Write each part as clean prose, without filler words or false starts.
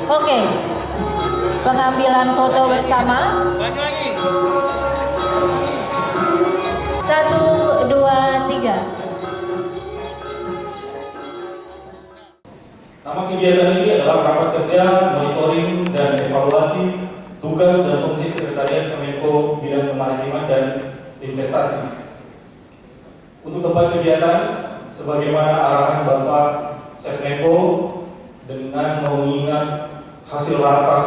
Oke, pengambilan foto bersama. Satu, dua, tiga. Nama kegiatan ini adalah rapat kerja, monitoring, dan evaluasi tugas dan fungsi Sekretariat Kemenko Bidang Kemaritiman dan Investasi. Untuk tempat kegiatan, sebagaimana arahan Bapak Sesmenko dengan mengingat hasil ratas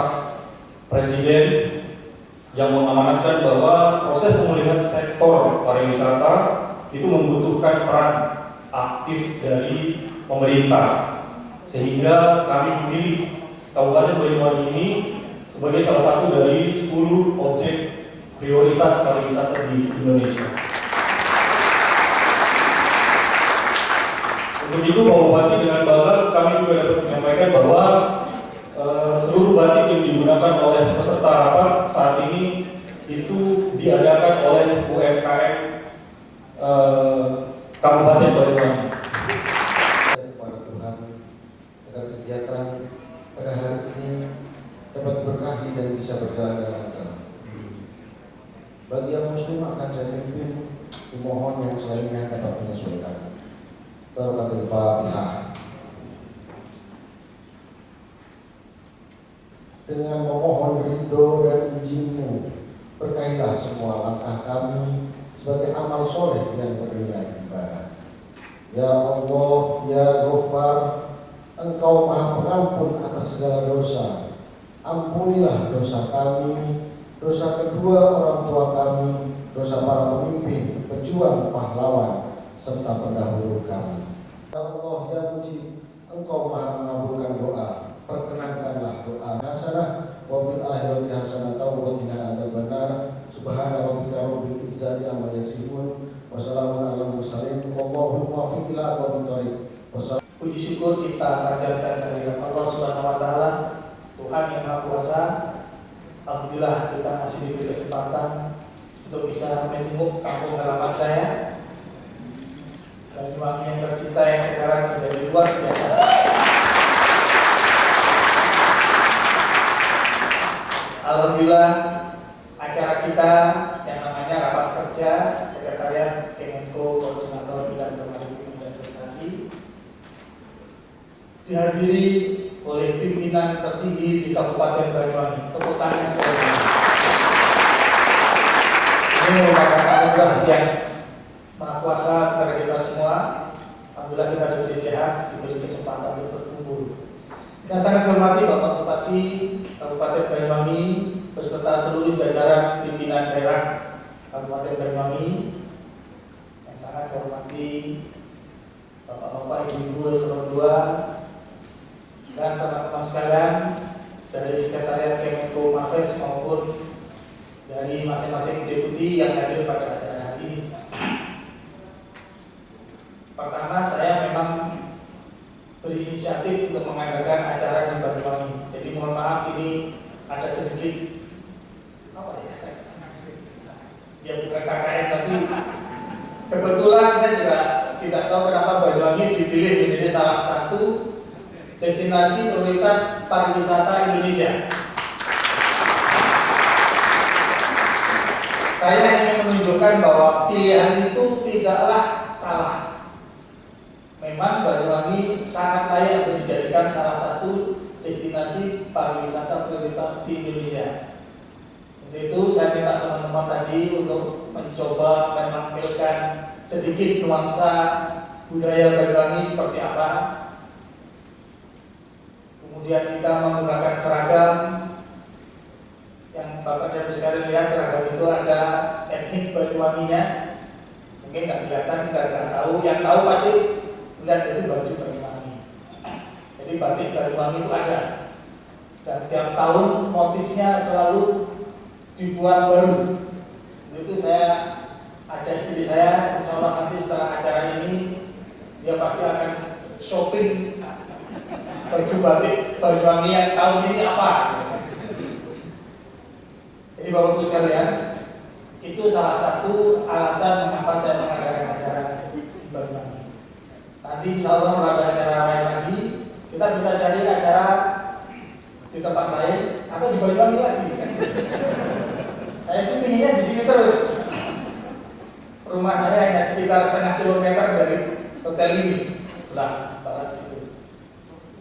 Presiden yang mengamanatkan bahwa proses pemulihan sektor pariwisata itu membutuhkan peran aktif dari pemerintah, sehingga kami memilih Kabupaten Banyuwangi ini sebagai salah satu dari 10 objek prioritas pariwisata di Indonesia. Untuk itu, Pak Bupati, dengan bangga kami juga dapat menyampaikan bahwa seluruh batik yang digunakan oleh peserta rapat saat ini itu diadakan oleh UMKM Kabupaten Banyuwangi. Kepada Tuhan agar kegiatan pada hari ini dapat berkahi dan bisa berjalan dengan lancar. Bagi yang muslim akan saya pimpin, dimohon yang selainnya dapat menyesuaikan. Barakatul Fatihah. Dengan memohon ridho dan izin-Mu, berkailah semua langkah kami sebagai amal soleh yang bernilai ibadah. Ya Allah, Ya Ghaffar, Engkau Maha Pengampun atas segala dosa. Ampunilah dosa kami, dosa kedua orang tua kami, dosa para pemimpin, pejuang, pahlawan, serta pendahulu kami. Ya Allah, Ya Mujib, Engkau Maha mengabulkan doa. Perkenankanlah doa hasanah wa fil akhirati hasanatan wa qina adzabannar. Subhana rabbika rabbil izzati amma yasifun wa salamun alal mursalin wallahu muwaffiq ila aqwamit thoriq. Puji syukur kita panjatkan kehadirat Allah Subhanahu wa taala, Tuhan yang Maha Kuasa. Alhamdulillah kita masih diberi kesempatan untuk bisa menjenguk kampung halaman saya, Banyuwangi yang tercinta yang sekarang menjadi luar biasa. Alhamdulillah acara kita yang namanya rapat kerja Sekretariat Kemenko Koordinator Bidang Kemaritiman dan Investasi dihadiri oleh pimpinan tertinggi di Kabupaten Banyuwangi. Tepuk tangan sekali. Ini merupakan anugerah yang Maha Kuasa kepada kita semua. Alhamdulillah kita diberi sehat, diberi kesempatan untuk berkumpul. Yang sangat saya hormati Bapak Bupati Kabupaten Banyuwangi beserta seluruh jajaran pimpinan daerah Kabupaten Banyuwangi. Yang sangat saya hormati Bapak-bapak, Ibu-ibu eselon 2 dan teman-teman sekalian dari Sekretariat Kemenko Marves maupun dari masing-masing deputi yang hadir pada acara hari ini. Pertama, saya memang berinisiatif untuk mengadakan acara di Banyuwangi. Jadi mohon maaf ini ada sedikit ya bukan KKN, tapi kebetulan saya juga tidak tahu kenapa Banyuwangi dipilih menjadi salah satu destinasi prioritas pariwisata Indonesia. Saya ingin menunjukkan bahwa pilihan itu tidaklah salah. Memang Banyuwangi sangat layak untuk dijadikan salah satu destinasi pariwisata prioritas di Indonesia. Untuk itu saya minta teman-teman tadi untuk mencoba menampilkan sedikit nuansa budaya Banyuwangi seperti apa. Kemudian kita menggunakan seragam yang Bapak dan Ibu sekalian lihat, seragam itu ada etnik Banyuwanginya. Mungkin nggak kelihatan, kita nggak tahu. Yang tahu pasti lihat itu baju Banyuwangi. Jadi batik Banyuwangi itu ada, dan tiap tahun motifnya selalu dibuat baru. Itu saya ajak istri saya, insya Allah nanti setelah acara ini dia pasti akan shopping baju batik Banyuwangi yang tahun ini apa. Jadi Bapak Ibu sekalian, itu salah satu alasan mengapa saya mengadakan acara di Banyuwangi. Nanti insya Allah kalau ada acara lain lagi, kita bisa cari acara di di tempat lain atau di Banyuwangi lagi kan. Saya sih pinginnya di sini terus. Rumah saya hanya sekitar setengah kilometer dari hotel ini, sebelah barat situ.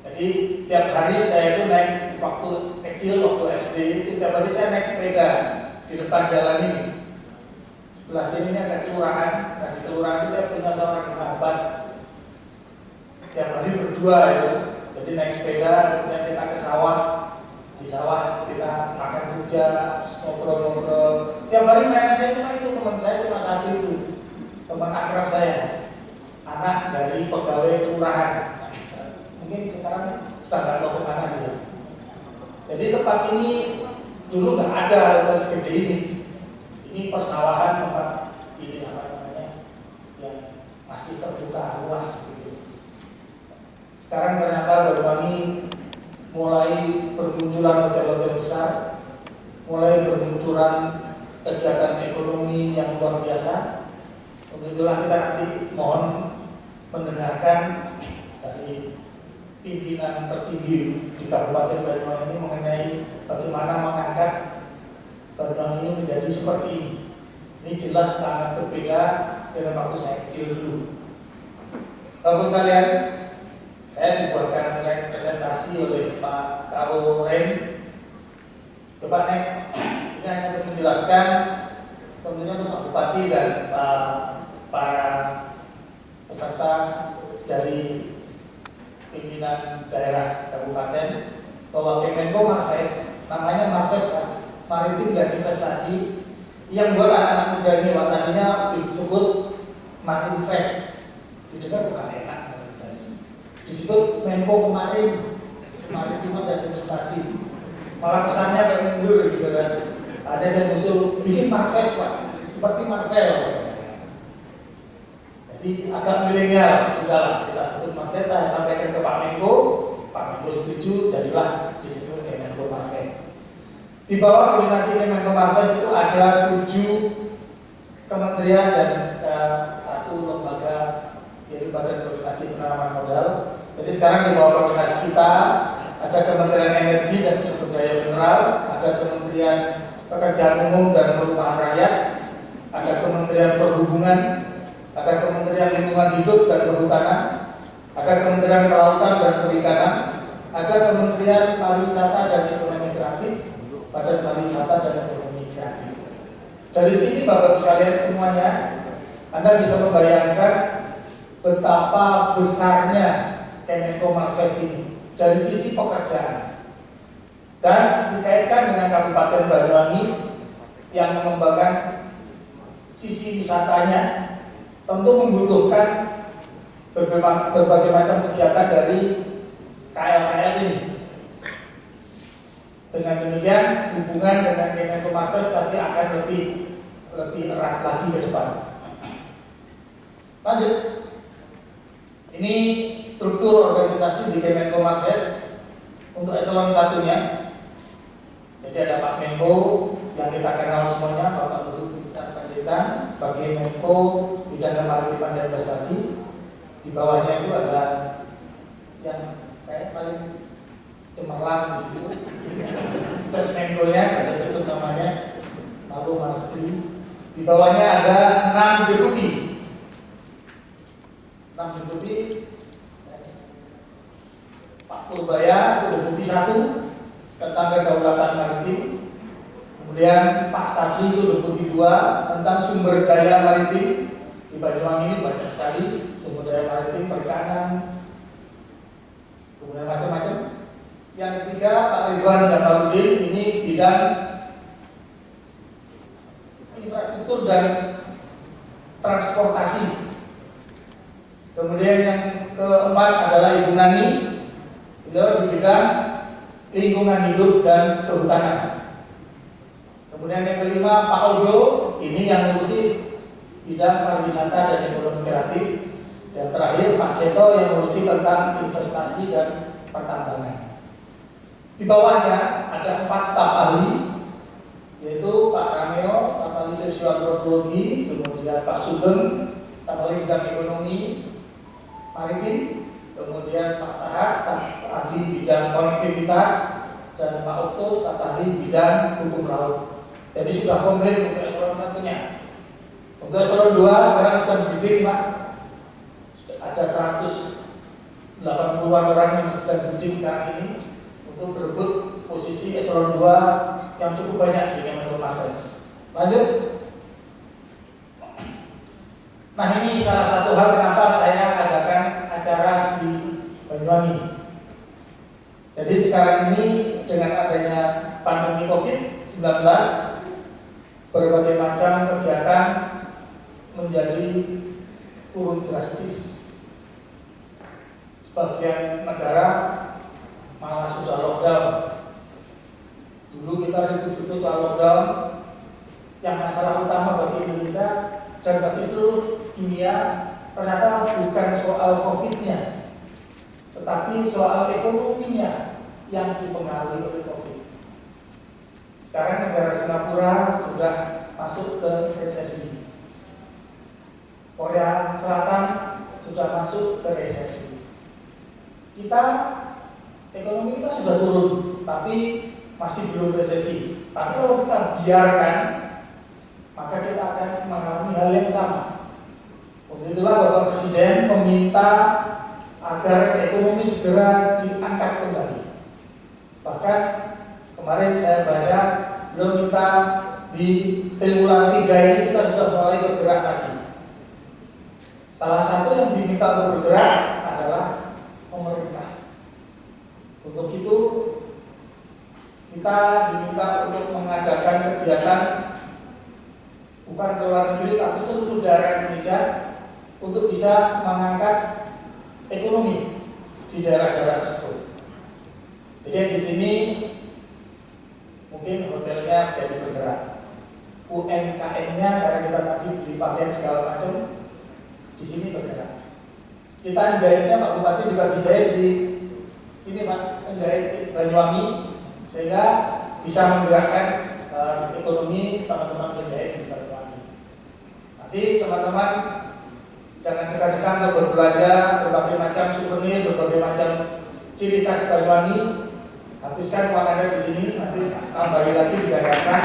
Jadi tiap hari saya itu naik, waktu kecil, waktu SD itu tiap hari saya naik sepeda di depan jalan ini. Sebelah sini ini ada kelurahan. Nah di kelurahan itu saya punya seorang sahabat. Tiap hari berdua itu. Jadi naik sepeda, kemudian kita ke sawah. Di sawah kita makan rujak, ngobrol-ngobrol. Tiap hari main saya cuma itu, teman saya cuma satu itu, teman akrab saya, anak dari pegawai kelurahan. Mungkin sekarang sudah nggak tahu kemana dia. Jadi tempat ini dulu nggak ada hotel segede ini. Ini persawahan tempat ini apa namanya yang masih terbuka luas gitu. Sekarang ternyata Banyuwangi mulai bermunculan hotel-hotel besar, mulai bermunculan kegiatan ekonomi yang luar biasa. Untuk itulah kita nanti mohon mendengarkan dari pimpinan tertinggi di Kabupaten Banyuwangi ini mengenai bagaimana mengangkat Banyuwangi ini menjadi seperti ini. Ini jelas sangat berbeda dengan waktu saya kecil dulu. Bapak sekalian, saya dibuatkan slide presentasi oleh Pak Karo Ren. Coba next. Ini hanya untuk menjelaskan tentunya untuk Pak Bupati dan para peserta dari pimpinan daerah kabupaten bahwa Kemenko Marves, namanya Marves Pak, Maritim dan Investasi, yang buat anak-anak muda ini tadinya disebut Marinvest. Itu kan bukan enak Marinvest. Disebut Menko Maritim dan Investasi. Malah kesannya kayak mundur gitu kan. Ada yang usul bikin Marves Pak, seperti Marvel. Jadi agak milenial, sudahlah kita sebut Marves. Saya sampaikan ke Pak Menko setuju, jadilah disebut Kemenko Marves. Di bawah koordinasi Kemenko Marves itu ada 7 kementerian dan 1 lembaga, yaitu Badan Koordinasi Penanaman Modal. Jadi sekarang di bawah koordinasi kita ada Kementerian Energi dan Sumber Daya Mineral, ada Kementerian Pekerjaan Umum dan Perumahan Rakyat, ada Kementerian Perhubungan, ada Kementerian Lingkungan Hidup dan Kehutanan, ada Kementerian Kelautan dan Perikanan, ada Kementerian Pariwisata dan Ekonomi Kreatif, Badan Pariwisata dan Ekonomi Kreatif. Dari sini Bapak sekalian semuanya, Anda bisa membayangkan betapa besarnya Kemenko Marves ini dari sisi pekerjaan. Dan dikaitkan dengan Kabupaten Banyuwangi yang mengembangkan sisi wisatanya, tentu membutuhkan berbagai macam kegiatan dari KL ini. Dengan demikian hubungan dengan Kemenko Marves pasti akan lebih erat lagi ke depan. Lanjut. Ini struktur organisasi di Kemenko Marves untuk eselon 1-nya. Jadi ada Pak Menko yang kita kenal semuanya, Bapak Luhut Binsar Panjaitan sebagai Menko Bidang Kemaritiman dan Investasi. Di bawahnya itu ada yang kayak paling cemerlang di situ, Sesmenko-nya, saya sebut namanya Malu Marstri. Di bawahnya ada 6 deputi. 6 deputi. Pak Purbaya itu deputi 1 tentang kedaulatan maritim. Kemudian Pak Safri itu deputi 2 tentang sumber daya maritim. Di Banyuwangi ini banyak sekali sumber daya maritim, perikanan, kemudian macam-macam. Yang ketiga Pak Ridwan Jamaludin, ini bidang infrastruktur dan transportasi. Kemudian yang keempat adalah Ibu Nani, beliau di bidang lingkungan hidup dan kehutanan. Kemudian yang kelima Pak Odo, ini yang ngurusi bidang pariwisata dan ekonomi kreatif. Dan terakhir Pak Seto yang ngurusi tentang investasi dan pertambangan. Di bawahnya ada 4 staf ahli, yaitu Pak Rameo, staf ahli sosioantropologi, kemudian Pak Sugeng, staf ahli bidang ekonomi maritim, kemudian Pak Sahat, staf ahli bidang konektivitas, dan Pak Okto staf ahli bidang hukum laut. Jadi sudah komplit untuk eselon 1-nya. Untuk eselon 2 sekarang sudah bidding Pak. Ada 180-an orang yang sedang bidding sekarang ini untuk berebut posisi eselon 2 yang cukup banyak di Kemenko Marves. Lanjut. Nah, ini salah satu hal kenapa saya adakan acara di Banyuwangi. Jadi sekarang ini dengan adanya pandemi COVID-19, berbagai macam kegiatan menjadi turun drastis. Sebagian negara malah sudah lockdown. Dulu kita ribut-ribut soal lockdown, yang masalah utama bagi Indonesia dan bagi seluruh dunia ternyata bukan soal COVID-nya, tetapi soal ekonominya yang dipengaruhi oleh COVID. Sekarang negara Singapura sudah masuk ke resesi. Korea Selatan sudah masuk ke resesi. Kita, ekonomi kita sudah turun, tapi masih belum resesi. Tapi kalau kita biarkan, maka kita akan mengalami hal yang sama. Untuk itulah Bapak Presiden meminta agar ekonomi segera diangkat kembali. Bahkan kemarin saya baca belum minta di triwulan 3 ini kita sudah mulai bergerak lagi. Salah satu yang diminta untuk bergerak adalah pemerintah. Untuk itu kita diminta untuk mengadakan kegiatan bukan ke luar negeri tapi seluruh daerah Indonesia untuk bisa mengangkat ekonomi di daerah-daerah tersebut. Jadi di sini mungkin hotelnya jadi bergerak, UMKM-nya karena kita tadi beli pakaian segala macam di sini bergerak. Kita jahitnya Pak Bupati juga dijahit di sini Pak, menjahit Banyuwangi sehingga bisa menggerakkan ekonomi teman-teman penjahit di Banyuwangi. Nanti teman-teman jangan segan-segan untuk berbelanja berbagai macam souvenir, berbagai macam ciri khas Banyuwangi. Habiskan uang Anda di sini, nanti tambahin lagi di Jakarta.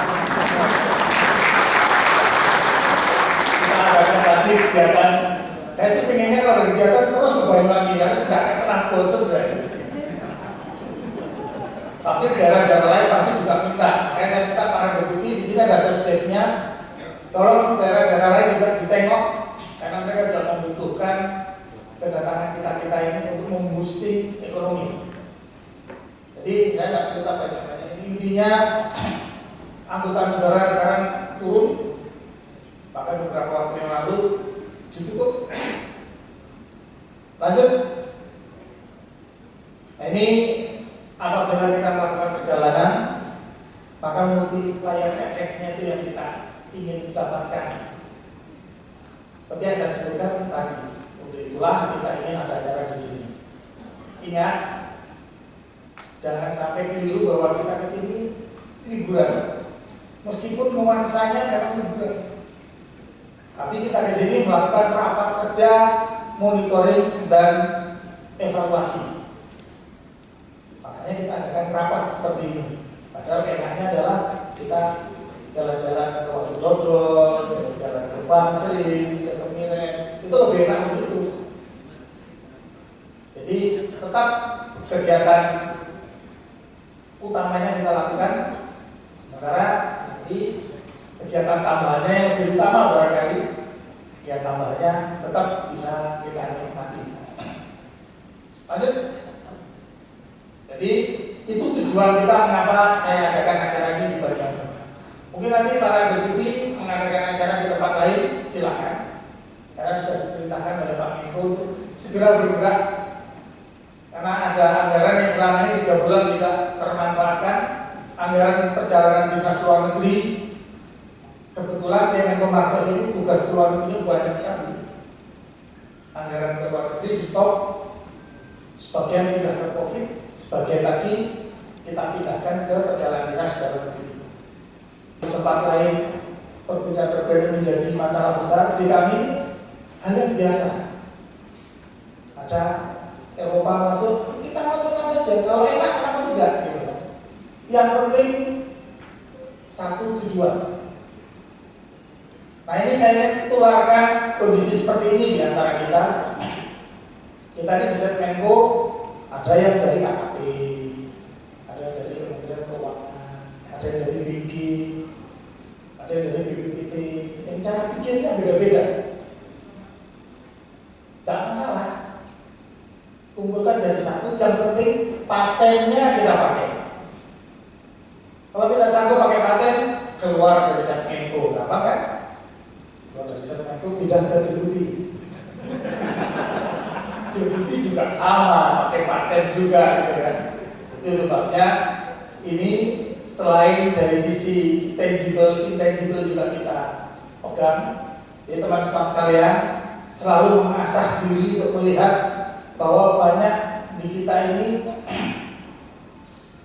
Kita adakan lagi kegiatan. Saya itu pengennya kalau kegiatan terus ke Banyuwangi ya, tidak akan pernah bosan saya. Tapi daerah-daerah lain pasti juga minta. Kayak saya minta para deputi di sini ada sesdeknya. Tolong daerah-daerah lain juga ditengok karena mereka juga membutuhkan kedatangan kita ini untuk memboosting ekonomi. Jadi saya nggak cerita banyak-banyak. Intinya angkutan udara sekarang turun, bahkan beberapa waktu yang lalu ditutup. Lanjut. Nah, ini apabila kita melakukan perjalanan, maka multiplier efeknya itu yang kita ingin dapatkan. Seperti yang saya sebutkan tadi, untuk itulah kita ingin ada acara di sini. Ingat, jangan sampai keliru bahwa kita ke sini liburan. Meskipun nuansanya memang liburan, tapi kita ke sini melakukan rapat kerja, monitoring dan evaluasi. Makanya kita adakan rapat seperti ini. Padahal enaknya adalah kita jalan-jalan ke Watu Dodol, jalan-jalan ke Bansering, ke Kemiren, itu lebih enak begitu. Jadi tetap kegiatan utamanya kita lakukan, sementara nanti kegiatan tambahannya yang lebih utama barangkali, ya tambahannya tetap bisa kita nikmati. Lanjut. Jadi itu tujuan kita mengapa saya adakan acara ini di Banyuwangi. Mungkin nanti para deputi mengadakan acara di tempat lain, silakan. Karena sudah diperintahkan oleh Pak Menko untuk segera bergerak. Karena ada anggaran yang selama ini 3 bulan tidak termanfaatkan, anggaran perjalanan dinas luar negeri. Kebetulan Kemenko Marves ini tugas luar negeri banyak sekali. Anggaran ke luar negeri di stop, sebagian pindah ke COVID, sebagian lagi kita pindahkan ke perjalanan dinas dalam negeri. Di tempat lain perbedaan menjadi masalah besar, di kami hal yang biasa. Ada Eropa masuk, kita masukkan saja. Kalau enak kenapa tidak? Gitu. Yang penting satu tujuan. Nah ini saya ingin tularkan kondisi seperti ini di antara kita. Kita ini di Setmenko ada yang dari KKP, ada yang dari Kementerian Keuangan, ada yang dari BG, ada yang dari BPPT. Yang cara pikirnya beda-beda. Tidak masalah. Kumpulkan jadi satu, yang penting patennya kita pakai. Kalau tidak sanggup pakai paten, keluar dari Setmenko, gampang kan? Keluar dari Setmenko, pindah ke Deputi. Deputi juga sama, pakai paten juga, gitu kan? Itu sebabnya ini selain dari sisi tangible, intangible juga kita pegang. Jadi teman-teman sekalian selalu mengasah diri untuk melihat bahwa banyak di kita ini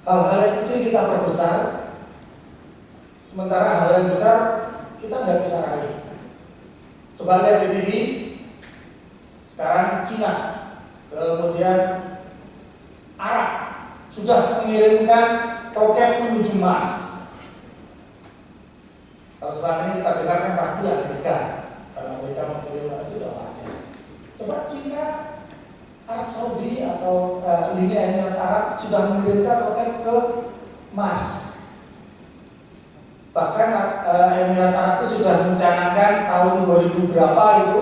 hal-hal yang kecil kita perbesar, sementara hal yang besar kita nggak bisa raih. Coba lihat di TV, sekarang Cina, kemudian Arab sudah mengirimkan roket menuju Mars. Kalau selama ini kita dengarkan pasti Amerika, kalau Amerika mengirim itu sudah wajar. Coba Cina, Arab Saudi atau Uni Emirat Arab sudah mengirimkan roket ke Mars. Bahkan Emirat Arab itu sudah mencanangkan tahun 2000 berapa itu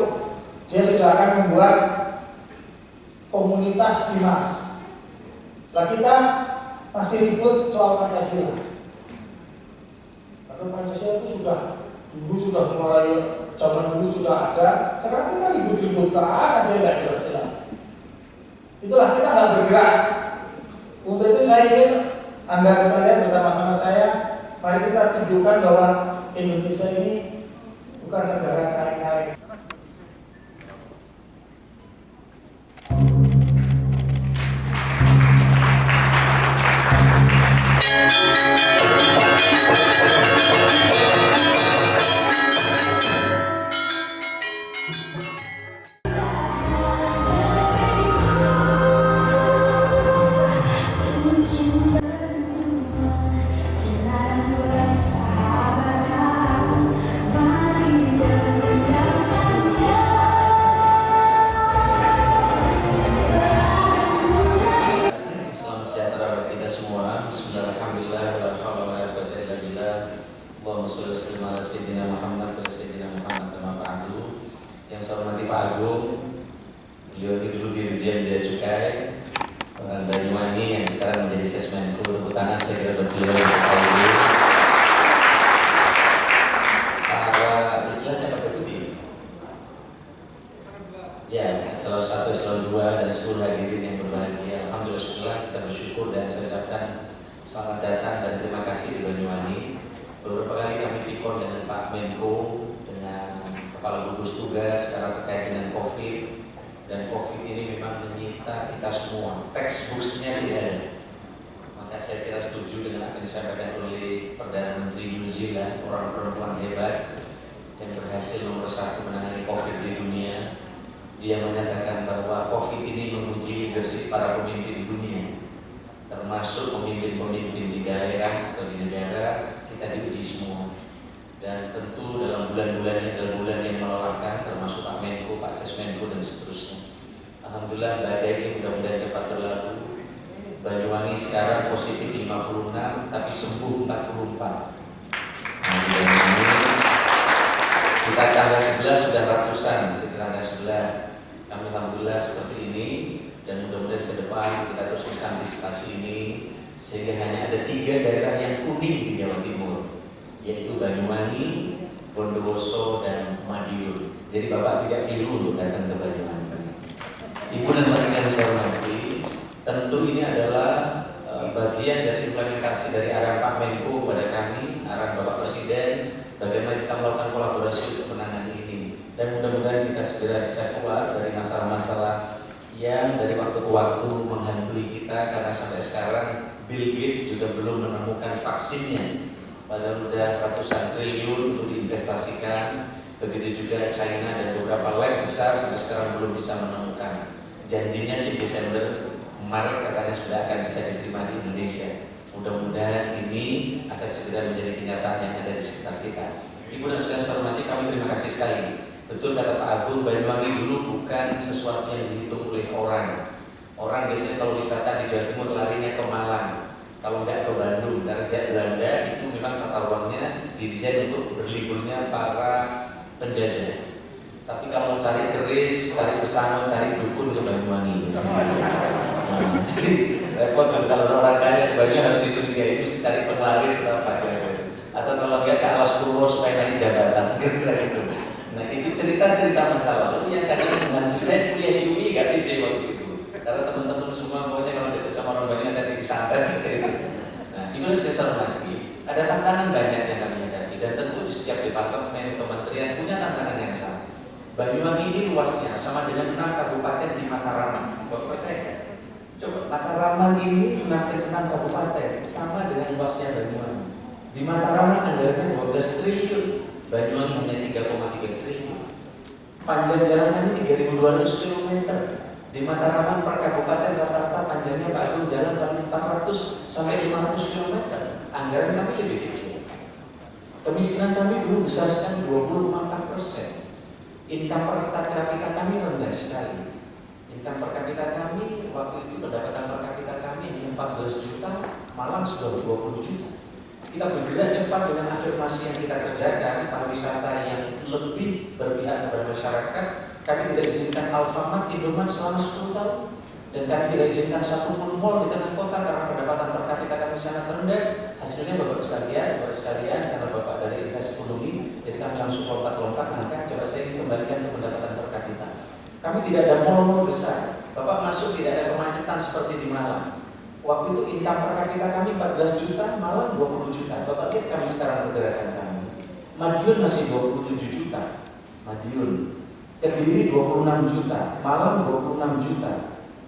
dia sudah akan membuat komunitas di Mars. Nah kita masih ribut soal Pancasila. Karena Pancasila itu sudah mulai zaman dulu sudah ada. Sekarang kita ribut-ributkan aja nggak jelas-jelas. Itulah kita nggak bergerak. Untuk itu saya ingin Anda sekalian bersama-sama saya, mari kita tunjukkan bahwa Indonesia ini bukan negara kaleng-kaleng. Yang saya hormati Pak Agung, beliau ini dulu Dirjen Bea Cukai Orang Banyuwangi yang sekarang menjadi Sesmenko. Tepuk tangan saya kira buat beliau. Para istilahnya apa itu? Ya, eselon 1, eselon 2 dan seluruh hadirin yang berbahagia. Alhamdulillah syukurlah kita bersyukur dan saya ucapkan selamat datang dan terima kasih di Banyuwangi. Beberapa kali kami vikon dengan Pak Menko, dengan Kepala Gugus Tugas sekarang terkait dengan COVID, dan COVID ini memang menyita kita semua. Textbooknya tidak ada. Maka saya kira setuju dengan apa yang disampaikan oleh Perdana Menteri New Zealand, orang perempuan hebat yang berhasil nomor 1 menangani COVID di dunia. Dia menyatakan bahwa COVID ini menguji leadership para pemimpin di dunia, termasuk pemimpin-pemimpin di daerah atau di negara. Kita diuji semua. Dan tentu dalam bulan-bulan yang melelahkan, termasuk Pak Menko, Pak Sesmenko dan seterusnya. Alhamdulillah badai ini mudah-mudahan cepat berlalu. Banyuwangi sekarang positif 56, tapi sembuh 44. Kita tanggal 11 sudah ratusan di tetangga sebelah. Kami alhamdulillah seperti ini, dan mudah-mudahan ke depan kita terus bisa antisipasi ini sehingga hanya ada 3 daerah yang kuning di Jawa Timur, yaitu Banyuwangi, Bondowoso, dan Madiun. Jadi Bapak tidak perlu untuk datang ke Banyuwangi. Ibu dan Mas yang saya hormati, tentu ini adalah bagian dari implementasi dari arahan Pak Menko kepada kami, arahan Bapak Presiden, bagaimana kita melakukan kolaborasi untuk menangani ini. Dan mudah-mudahan kita segera bisa keluar dari masalah-masalah yang dari waktu ke waktu menghantui kita, karena sampai sekarang Bill Gates juga belum menemukan vaksinnya. Padahal sudah ratusan triliun untuk diinvestasikan. Begitu juga China dan beberapa lab besar sampai sekarang belum bisa menemukan. Janjinya sih Desember, Maret katanya sudah akan bisa diterima di Indonesia. Mudah-mudahan ini ini akan segera menjadi kenyataan yang ada di sekitar kita. Ibu dan saudara saya hormati, kami terima kasih sekali. Betul kata Pak Agung, Banyuwangi dulu bukan sesuatu yang dihitung oleh orang. Orang biasanya kalau wisata di Jawa Timur larinya ke Malang, kalau nggak ke Bandung, karena sejak Belanda itu memang tata ruangnya didesain untuk berliburnya para penjajah. Tapi kalau cari keris, cari pesangon, cari dukun ke Banyuwangi. Nah, jadi repot kalau orang kaya banyak harus dicurigai, mesti cari penglaris atau apa gitu. Atau kalau nggak ke Alas Purwo supaya naik jabatan, kira-kira gitu. Nah itu cerita-cerita masa lalu yang kadang mengganggu saya kuliah di UI nggak pede waktu itu. Karena teman-teman semua pokoknya kalau dekat sama orang banyak ada di santet gitu. Nah juga saya lagi ada tantangan banyak yang kami hadapi dan tentu di setiap departemen kementerian punya tantangan yang sama. Banyuwangi ini luasnya sama dengan 6 kabupaten di Mataraman. Bapak saya coba Mataraman ini 6 kabupaten sama dengan luasnya Banyuwangi. Di Mataraman anggarannya 12 triliun, Banyuwangi hanya 3,3 triliun. Panjang jalan ini 3.200 km. Di Mataraman per kabupaten rata-rata panjangnya Pak Agung jalan paling 400 sampai 500 km. Anggaran kami lebih kecil. Kemiskinan kami belum besar sekali 20,4%. Income per kapita kami rendah sekali. Income per kapita kami waktu itu pendapatan per kapita kami hanya 14 juta, Malang sudah 20 juta. Kita bergerak cepat dengan afirmasi yang kita kerjakan, pariwisata yang lebih berpihak kepada masyarakat. Kami tidak izinkan Alfamart, Indomaret selama 10 tahun, dan kami tidak izinkan satu pun mall di tengah kota karena pendapatan per kapita kami sangat rendah. Hasilnya Bapak sekalian, karena Bapak dari Investasi Ekonomi, jadi kami langsung lompat-lompat angkat. Coba saya kembalikan ke pendapatan per kapita. Kami tidak ada mall besar. Bapak masuk tidak ada kemacetan seperti di Malang. Waktu itu income per kapita kami 14 juta, Malang 20 juta. Bapak lihat kami sekarang pergerakan kami. Madiun masih 27 juta. Madiun. Kediri 26 juta, Malang 26 juta.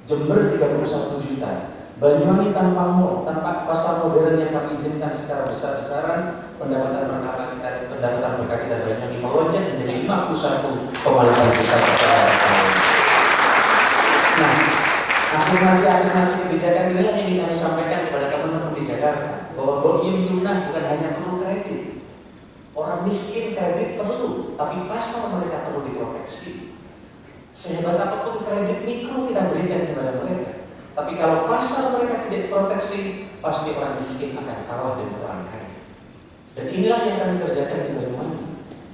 Jember 31 juta. Banyuwangi tanpa mall, tanpa pasar modern yang kami izinkan secara besar-besaran, pendapatan per kapita Banyuwangi melonjak menjadi 51,8 juta per tahun. Nah, afirmasi kebijakan inilah yang ingin kami sampaikan kepada teman-teman di Jakarta, bahwa Boim Yunah bukan hanya perlu kredit. Orang miskin kredit perlu, tapi pasar mereka perlu diproteksi. Sehebat apapun kredit mikro kita berikan kepada mereka, tapi kalau pasar mereka tidak diproteksi, pasti orang miskin akan kalah dengan orang kaya. Dan inilah yang kami kerjakan di Banyuwangi.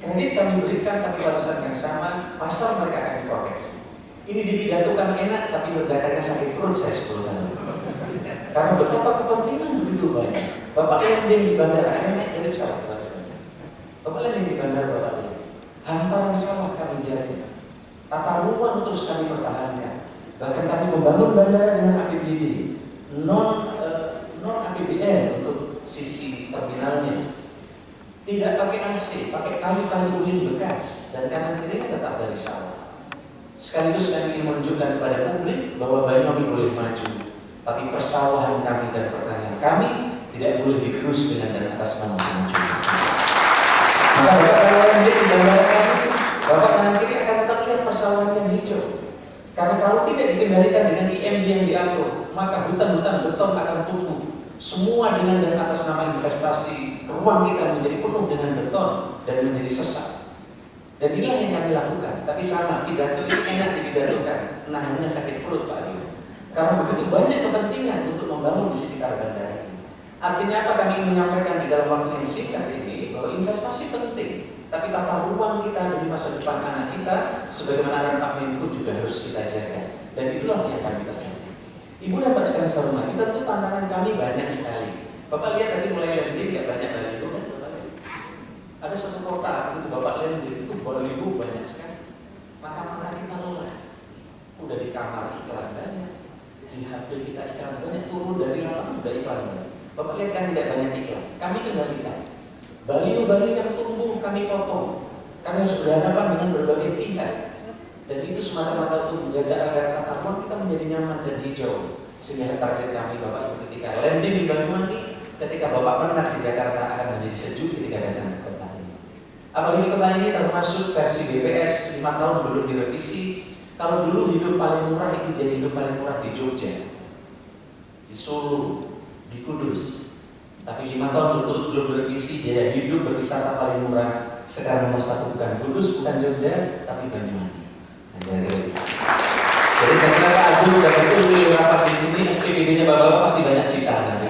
Kredit kami berikan, tapi pada saat yang sama pasar mereka akan diproteksi. Ini dipidatokan enak, tapi kerjakannya sakit perut saya 10 tahun. Karena betapa kepentingan begitu banyak. Bapak landing di bandara enak, ini pesawat. Bapak landing di bandara, Bapak lihat hamparan sawah kami jaga. Tata ruang terus kami pertahankan. Bahkan kami membangun bandara dengan APBD, non APBN untuk sisi terminalnya. Tidak pakai AC, pakai kayu-kayu ulin bekas, dan kanan kirinya tetap dari sawah. Sekaligus kami ingin menunjukkan kepada publik bahwa Banyuwangi boleh maju, tapi persawahan kami dan pertanian kami tidak boleh digerus dengan dan atas nama kemajuan. Maka Bapak kalau landing di bandara kami, Bapak kanan kiri akan tetap lihat persawahan yang hijau. Karena kalau tidak dikendalikan dengan IMD yang diatur, maka hutan-hutan beton akan tumbuh. Semua dengan dan atas nama investasi, ruang kita menjadi penuh dengan beton dan menjadi sesak. Dan inilah yang kami lakukan. Tapi sama, pidato itu enak dipidatokan, nahannya sakit perut Pak Ayu. Karena begitu banyak kepentingan untuk membangun di sekitar bandara ini. Artinya apa kami menyampaikan di dalam waktu yang singkat ini, bahwa investasi penting, tapi tata ruang kita demi masa depan anak kita, sebagaimana Pak Menko juga harus kita jaga. Dan itulah yang kami kerjakan. Ibu dan Pak sekalian saya hormati, tentu tantangan kami banyak sekali. Bapak lihat tadi mulai landing nggak banyak baliho kan? Ada satu kota itu Bapak landing itu baliho banyak sekali. Mata-mata kita lelah. Udah di kamar iklan banyak, di HP kita iklan banyak, turun dari alam udah iklan banyak. Bapak lihat kan tidak banyak iklan. Kami kendalikan. Baliho-baliho yang tumbuh kami potong. Kami harus berhadapan dengan berbagai pihak. Dan itu semata-mata untuk menjaga agar tata ruang kita menjadi nyaman dan hijau. Sehingga target kami Bapak Ibu ketika landing di Banyuwangi, ketika Bapak pernah di Jakarta akan menjadi sejuk ketika datang ke kota ini. Apalagi kota ini termasuk versi BPS 5 tahun belum direvisi. Kalau dulu hidup paling murah itu jadi hidup paling murah di Jogja, di Solo, di Kudus. Tapi 5 tahun berturut belum bervisi biaya hidup berwisata paling murah. Sekarang nomor 1 bukan Kudus, bukan Jogja, tapi Banyuwangi. Jadi saya kira Pak Agung dan itu rapat di sini, SPBD-nya Bapak-Bapak pasti banyak sisa nanti.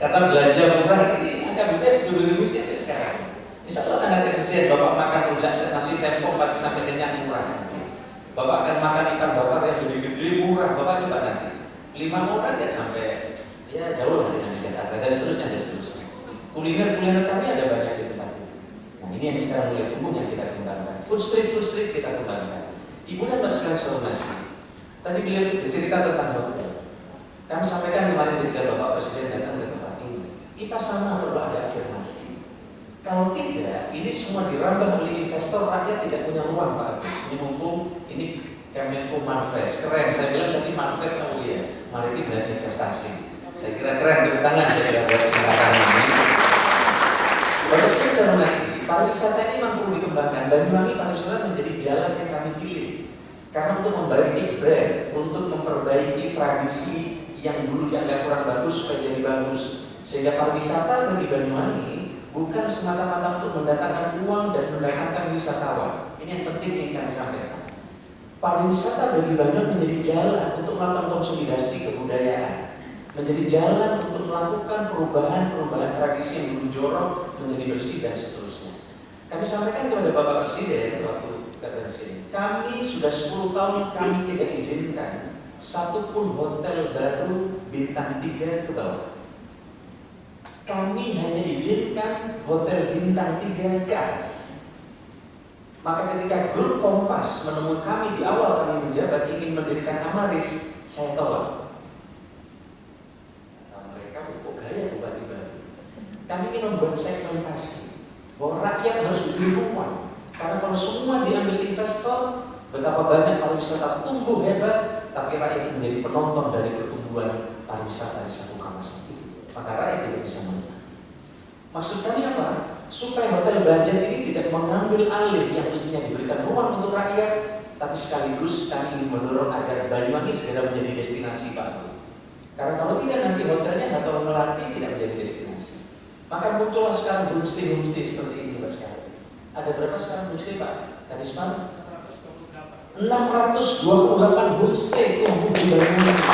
Karena belanja murah ini angka BPS belum bervisi sekarang. Misalnya sangat efisien, Bapak makan rujak nasi tempong pasti sampai kenyang murah. Bapak akan makan ikan bakar yang lebih gede murah, Bapak coba nanti 5 orang ya sampai ya jauh lah dengan di Jakarta dan seterusnya. Kuliner kami ada banyak di tempat ini. Nah ini yang sekarang mulai tumbuh yang kita kembangkan. Food street kita kembangkan. Ibu dan Mbak sekalian hormati. Tadi beliau bercerita tentang hotel. Kami sampaikan kemarin ketika Bapak Presiden datang ke tempat ini. Kita sama perlu ada afirmasi. Kalau tidak, ini semua dirambah oleh investor, rakyat tidak punya ruang Pak Agus. Ini mumpung ini Kemenko Manfres, keren. Saya bilang tadi Manfres kamu ya, maritim dan investasi. Saya kira keren di tangan saya kira buat singkatan ini. Pada sekarang lagi, pariwisata ini memang perlu dikembangkan. Banyuwangi pariwisata menjadi jalan yang kami pilih. Karena untuk memperbaiki brand, untuk memperbaiki tradisi yang dulu dianggap kurang bagus supaya jadi bagus. Sehingga pariwisata bagi Banyuwangi bukan semata-mata untuk mendatangkan uang dan mendatangkan wisatawan. Ini yang penting yang kami sampaikan. Pariwisata bagi Banyuwangi menjadi jalan untuk melakukan konsolidasi kebudayaan. Menjadi jalan untuk melakukan perubahan tradisi yang dulu jorok menjadi bersih dan seterusnya. Kami sampaikan kepada Bapak Presiden waktu datang sini. Kami sudah 10 tahun kami tidak izinkan satupun hotel baru bintang 3 ke bawah. Kami hanya izinkan hotel bintang 3 ke atas. Maka ketika grup Kompas menemui kami di awal kami menjabat ingin mendirikan Amaris, saya tolak. Kami ingin membuat segmentasi bahwa rakyat harus diberi ruang. Karena kalau semua diambil investor, betapa banyak pariwisata tumbuh hebat, tapi rakyat menjadi penonton dari pertumbuhan pariwisata di satu kawasan itu. Maka rakyat tidak bisa menang. Maksud kami apa? Supaya hotel budget ini tidak mengambil alih yang mestinya diberikan ruang untuk rakyat, tapi sekaligus kami ingin mendorong agar Banyuwangi segera menjadi destinasi Pak. Karena kalau tidak nanti hotelnya atau Melati tidak menjadi destinasi. Maka muncullah sekarang homestay seperti ini Pak sekarang. Ada berapa sekarang homestay Pak? Tadi semalam 628 homestay tumbuh di Banyuwangi.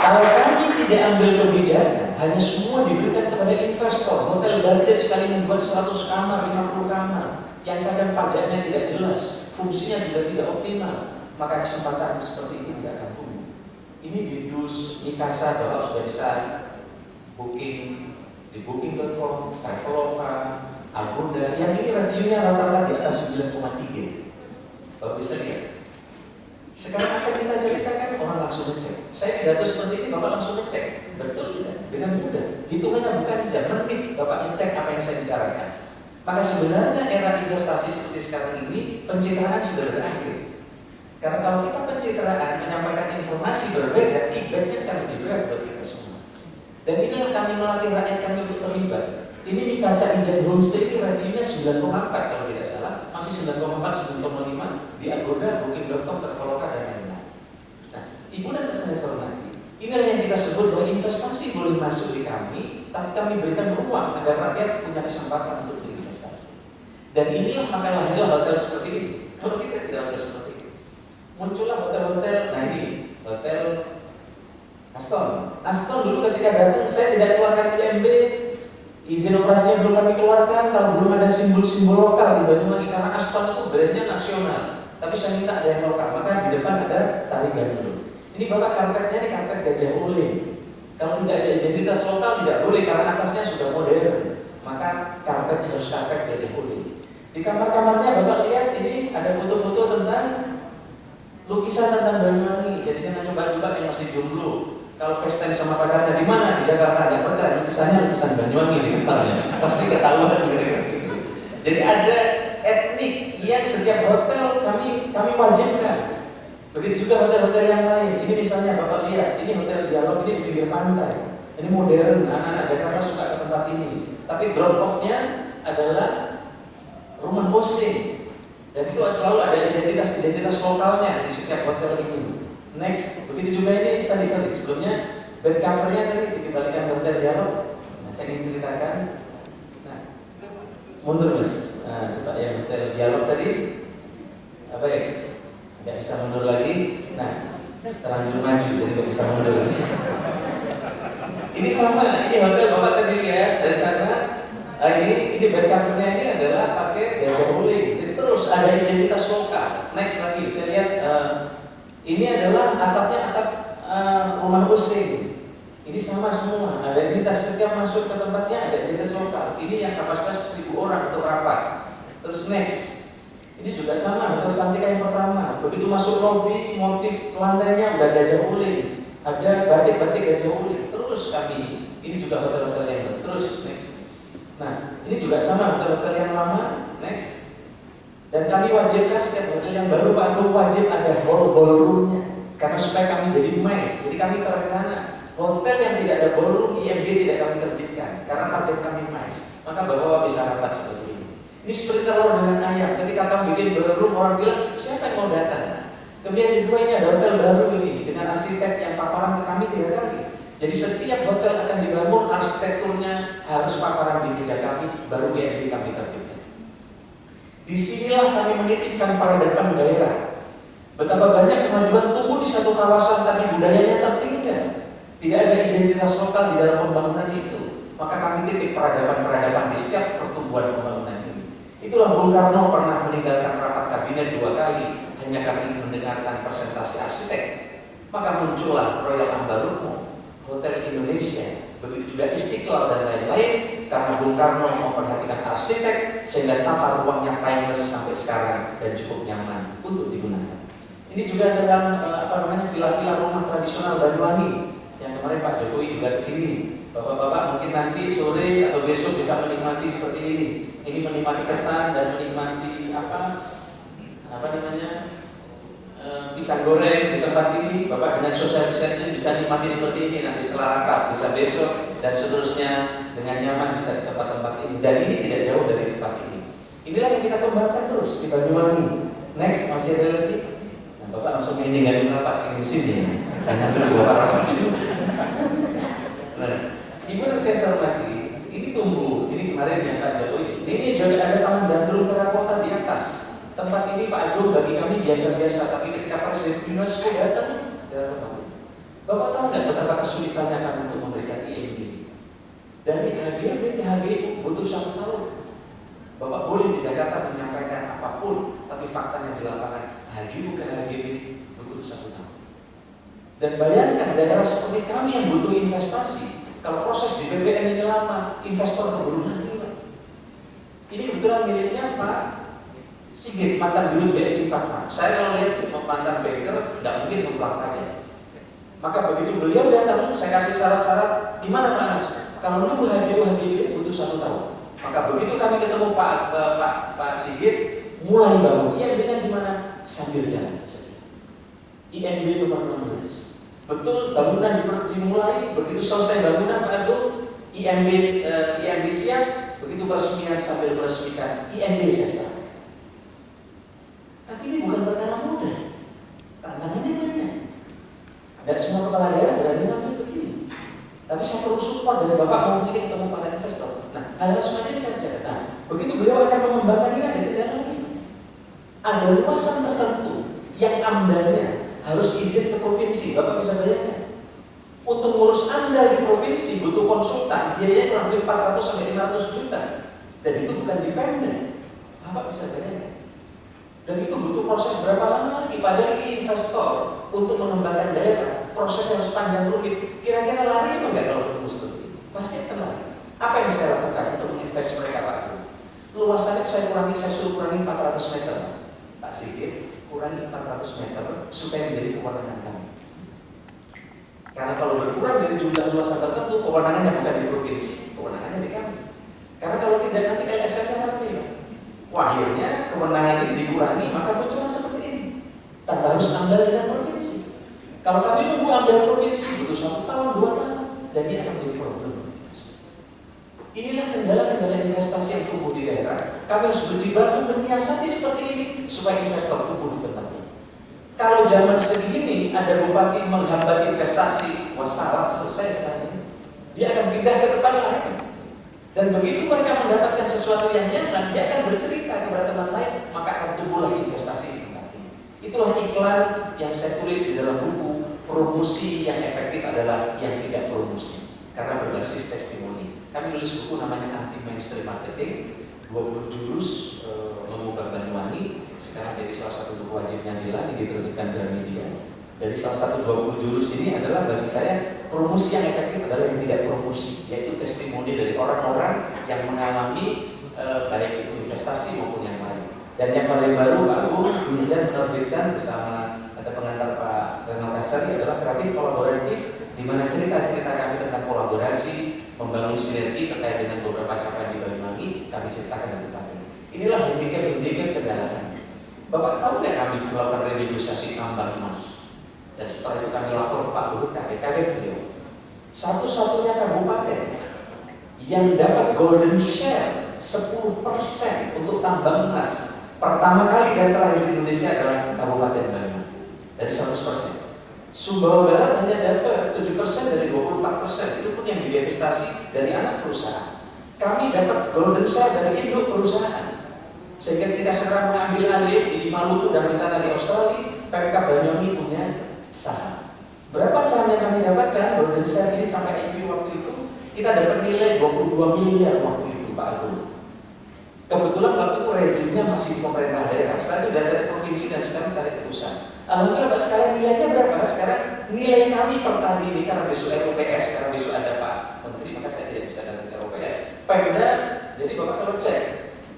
Kalau kami tidak ambil kebijakan, hanya semua diberikan kepada investor. Hotel budget sekali membuat 100 kamar, 50 kamar, yang kadang pajaknya tidak jelas, fungsinya juga tidak optimal. Maka kesempatan seperti ini tidak akan tumbuh. Ini di Dus, Mikasa, Bapak sudah bisa booking di booking.com, Traveloka, Agoda, yang ini reviewnya rata-rata di atas 9,3. Bapak bisa lihat. Sekarang apa kita ceritakan orang langsung ngecek. Saya pidato seperti ini Bapak langsung ngecek, betul tidak? Dengan mudah. Hitungannya bukan jam, menit Bapak ngecek apa yang saya bicarakan. Maka sebenarnya era investasi seperti sekarang ini pencitraan sudah berakhir. Karena kalau kita pencitraan menyampaikan informasi berbeda, kickbacknya akan lebih berat buat kita semua. Dan inilah kami melatih rakyat kami untuk terlibat. Ini Mikasa Ijen Homestay ini reviewnya 9,4 kalau tidak salah, masih 9,4, 9,5 di Agoda, Booking.com, Traveloka dan lain-lain. Nah, Ibu dan saya hormati, inilah yang kita sebut bahwa investasi boleh masuk di kami, tapi kami berikan ruang agar rakyat punya kesempatan untuk berinvestasi. Dan inilah maka lahirlah hotel seperti ini. Kalau kita tidak hotel seperti ini, muncullah hotel-hotel. Nah ini hotel Aston dulu ketika datang saya tidak keluarkan IMB, izin operasinya belum kami keluarkan kalau belum ada simbol-simbol lokal di Banyuwangi, karena Aston itu brandnya nasional. Tapi saya minta ada yang lokal, maka di depan ada tari gandrung. Ini Bapak karpetnya ini karpet Gajah Ole. Kalau tidak ada identitas lokal tidak boleh karena atasnya sudah modern. Maka karpet harus karpet Gajah Ole. Di kamar-kamarnya Bapak lihat ini ada foto-foto tentang lukisan tentang Banyuwangi. Jadi jangan coba-coba yang masih jomblo. Kalau FaceTime sama pacarnya di mana? Di Jakarta, nggak percaya lukisannya lukisan Banyuwangi di kepalanya. Pasti ketahuan gitu. Jadi ada etnik yang setiap hotel kami wajibkan. Begitu juga hotel-hotel yang lain. Ini misalnya Bapak lihat, ini hotel Dialog ini di pinggir pantai. Ini modern, anak-anak Jakarta suka ke tempat ini. Tapi drop off-nya adalah rumah hosting. Dan itu selalu ada identitas lokalnya di setiap hotel ini. Next, begitu juga ini tadi sebelumnya Bed covernya tadi dikembalikan Hotel Dialog. Nah, saya ingin ceritakan. Nah, mundur Mas. Nah, coba yang Hotel Dialog tadi apa ya? Nggak bisa mundur lagi. Nah, terlanjur maju jadi nggak bisa mundur. Ini sama, ini hotel Bapak tadi lihat dari sana. Ini bed covernya ini adalah pakai gajah uling. Jadi terus ada identitas lokal. Next lagi, saya lihat ini adalah atapnya atap rumah using. Ini sama semua. Ada identitas, setiap masuk ke tempatnya ada identitas lokal. Ini yang kapasitas 1000 orang untuk rapat. Terus next, ini juga sama hotel Santika yang pertama. Begitu masuk lobby, motif lantainya udah gajah uling. Ada batik-batik gajah uling. Terus kami, ini juga hotel-hotel yang baru. Terus next. Nah, ini juga sama hotel-hotel yang lama. Next. Dan kami wajibkan setiap hotel yang baru Pak Agung wajib ada ballroomnya. Karena supaya kami jadi mes. Jadi kami terencana. Hotel yang tidak ada ballroom, IMB tidak kami terbitkan. Karena target kami mes. Maka Bapak bisa rapat seperti ini. Ini seperti telur dengan ayam. Ketika kami bikin ballroom, orang bilang, siapa yang mau datang? Kemudian yang kedua ini ada hotel baru ini dengan arsitek yang paparan ke kami 3 kali. Jadi setiap hotel akan dibangun arsitekturnya harus paparan di meja kami, baru IMB kami terbitkan. Disinilah kami menitipkan peradaban daerah. Betapa banyak kemajuan tumbuh di satu kawasan tapi budayanya tertinggal. Tidak ada identitas lokal di dalam pembangunan itu. Maka kami titip peradaban-peradaban di setiap pertumbuhan pembangunan ini. Itulah Bung Karno pernah meninggalkan rapat kabinet 2 kali hanya kami mendengarkan presentasi arsitek. Maka muncullah Royal Ambarukmo, Hotel Indonesia, begitu juga Istiqlal dan lain-lain. Karena Bung Karno memperhatikan arsitek sehingga tata ruangnya timeless sampai sekarang dan cukup nyaman untuk digunakan. Ini juga dalam villa-villa rumah tradisional Banyuwangi yang kemarin Pak Jokowi juga kesini. Bapak-bapak mungkin nanti sore atau besok bisa menikmati seperti ini. Ini menikmati ketan dan menikmati pisang goreng di tempat ini. Bapak dengan social distancing bisa nikmati seperti ini. Nanti setelah rapat bisa besok dan seterusnya dengan nyaman bisa di tempat-tempat ini. Dan ini tidak jauh dari tempat ini. Inilah yang kita kembangkan terus di Banyuwangi. Next, masih ada lagi. Nah, Bapak langsung meninggalkan rapat di sini. Tanya dulu Bapak rapat dulu. Nah, Ibu dan saya hormati, ini tumbuh. Ini kemarin yang Pak Jokowi. Ini juga ada taman gandrung terakota di atas. Tempat ini Pak Agung bagi kami biasa-biasa, tapi ketika Presiden UNESCO datang, Bapak tahu nggak betapa kesulitannya kami untuk memberikan IMB? Dari HGB ke HGI butuh 1 tahun. Bapak boleh di Jakarta menyampaikan apapun, tapi faktanya di lapangan HGU ke HGB butuh 1 tahun. Dan bayangkan daerah seperti kami yang butuh investasi, kalau proses di BPN ini lama, investor keburu mati. Ini kebetulan miliknya Pak Sigit, mantan dirut BNI Partner. Saya kalau lihat mantan banker, nggak mungkin memplak aja. Maka begitu beliau datang, saya kasih syarat-syarat, gimana Pak Nas? Kalau nunggu HGU butuh 1 tahun. Maka begitu kami ketemu Pak Sigit, mulai bangun. IMB-nya gimana? Sambil jalan. IMB nomor 16. Betul, bangunan dimulai, begitu selesai bangunan Pak Agung, IMB siap, begitu peresmian sambil meresmikan IMB selesai. Tapi ini bukan perkara mudah, tantangannya banyak. Dan semua kepala daerah berani ngambil begini. Tapi saya perlu support dari Bapak mau mungkin ketemu para investor. Nah, hal semacam ini kan jaga. Nah, begitu beliau akan mengembangkan ini ada kendala lagi. Ada luasan tertentu yang amdalnya harus izin ke provinsi. Bapak bisa bayangkan. Untuk ngurus amdal di provinsi butuh konsultan, biayanya kurang lebih 400 sampai 500 juta. Dan itu bukan di Pemda. Bapak bisa bayangkan. Dan itu butuh proses berapa lama lagi? Padahal ini investor untuk mengembangkan daerah, prosesnya harus panjang rumit. Kira-kira lari apa enggak kalau ketemu seperti ini? Pasti akan lari. Apa yang saya lakukan untuk menginvest mereka Pak? Luasannya saya suruh kurangi 400 meter. Pak Sigit, kurangi 400 meter supaya menjadi kewenangan kami. Karena kalau berkurang dari jumlah luasan tertentu, kewenangannya bukan di provinsi, kewenangannya di kami. Karena kalau tidak nanti LSM-nya nanti. Wah, akhirnya kewenangan ini dikurangi, maka muncullah seperti ini. Tanpa harus amdal dengan provinsi. Kalau kami nunggu amdal provinsi, butuh 1 tahun, 2 tahun, dan ini akan menjadi problem. Inilah kendala-kendala investasi yang tumbuh di daerah. Kami harus berjibaku menyiasati seperti ini supaya investor tumbuh di tempat ini. Kalau zaman segini ada bupati menghambat investasi, wassalam, selesai kan? Dia akan pindah ke tempat lain. Dan begitu mereka mendapatkan sesuatu yang nyaman, dia akan bercerita kepada teman lain, maka akan tumbuhlah investasi itu tadi. Itulah iklan yang saya tulis di dalam buku. Promosi yang efektif adalah yang tidak promosi, karena berbasis testimoni. Kami tulis buku namanya Anti Mainstream Marketing, 20 jurus mengubah Banyuwangi. Sekarang jadi salah satu buku wajibnya Dila yang diterbitkan Gramedia. Dari salah satu 20 jurus ini adalah bagi saya promosi yang efektif adalah yang tidak promosi, yaitu testimoni dari orang-orang yang mengalami baik itu investasi maupun yang lain. Dan yang paling baru Pak Agung bisa menerbitkan bersama ada pengantar Pak Renal Kasari adalah kreatif kolaboratif, di mana cerita-cerita kami tentang kolaborasi, membangun sinergi terkait dengan beberapa capaian di Banyuwangi kami ceritakan di depan. Inilah handicap kendala. Bapak tahu nggak kami melakukan renegosiasi tambang emas? Dan setelah itu kami lapor Pak Luhut, kaget beliau. Satu-satunya kabupaten yang dapat golden share 10% untuk tambang emas pertama kali dan terakhir di Indonesia adalah Kabupaten Banyuwangi dari 100%. Sumbawa Barat hanya dapat 7% dari 24%, itu pun yang divestasi dari anak perusahaan. Kami dapat golden share dari induk perusahaan. Sehingga ketika sekarang mengambil alih di Maluku dan rencana di Australia, PPK Banyuwangi punya saham. Berapa saham yang kami dapatkan? Golden share ini sampai IPO waktu itu kita dapat nilai 22 miliar waktu itu Pak Agung. Kebetulan waktu itu rezimnya masih pemerintah daerah, setelah itu dari provinsi dan sekarang dari pusat. Alhamdulillah Pak, sekarang nilainya berapa? Sekarang nilai kami per tadi ini, karena besok RUPS, karena besok ada Pak Menteri, maka saya tidak bisa datang ke RUPS. Pemda, jadi Bapak kalau cek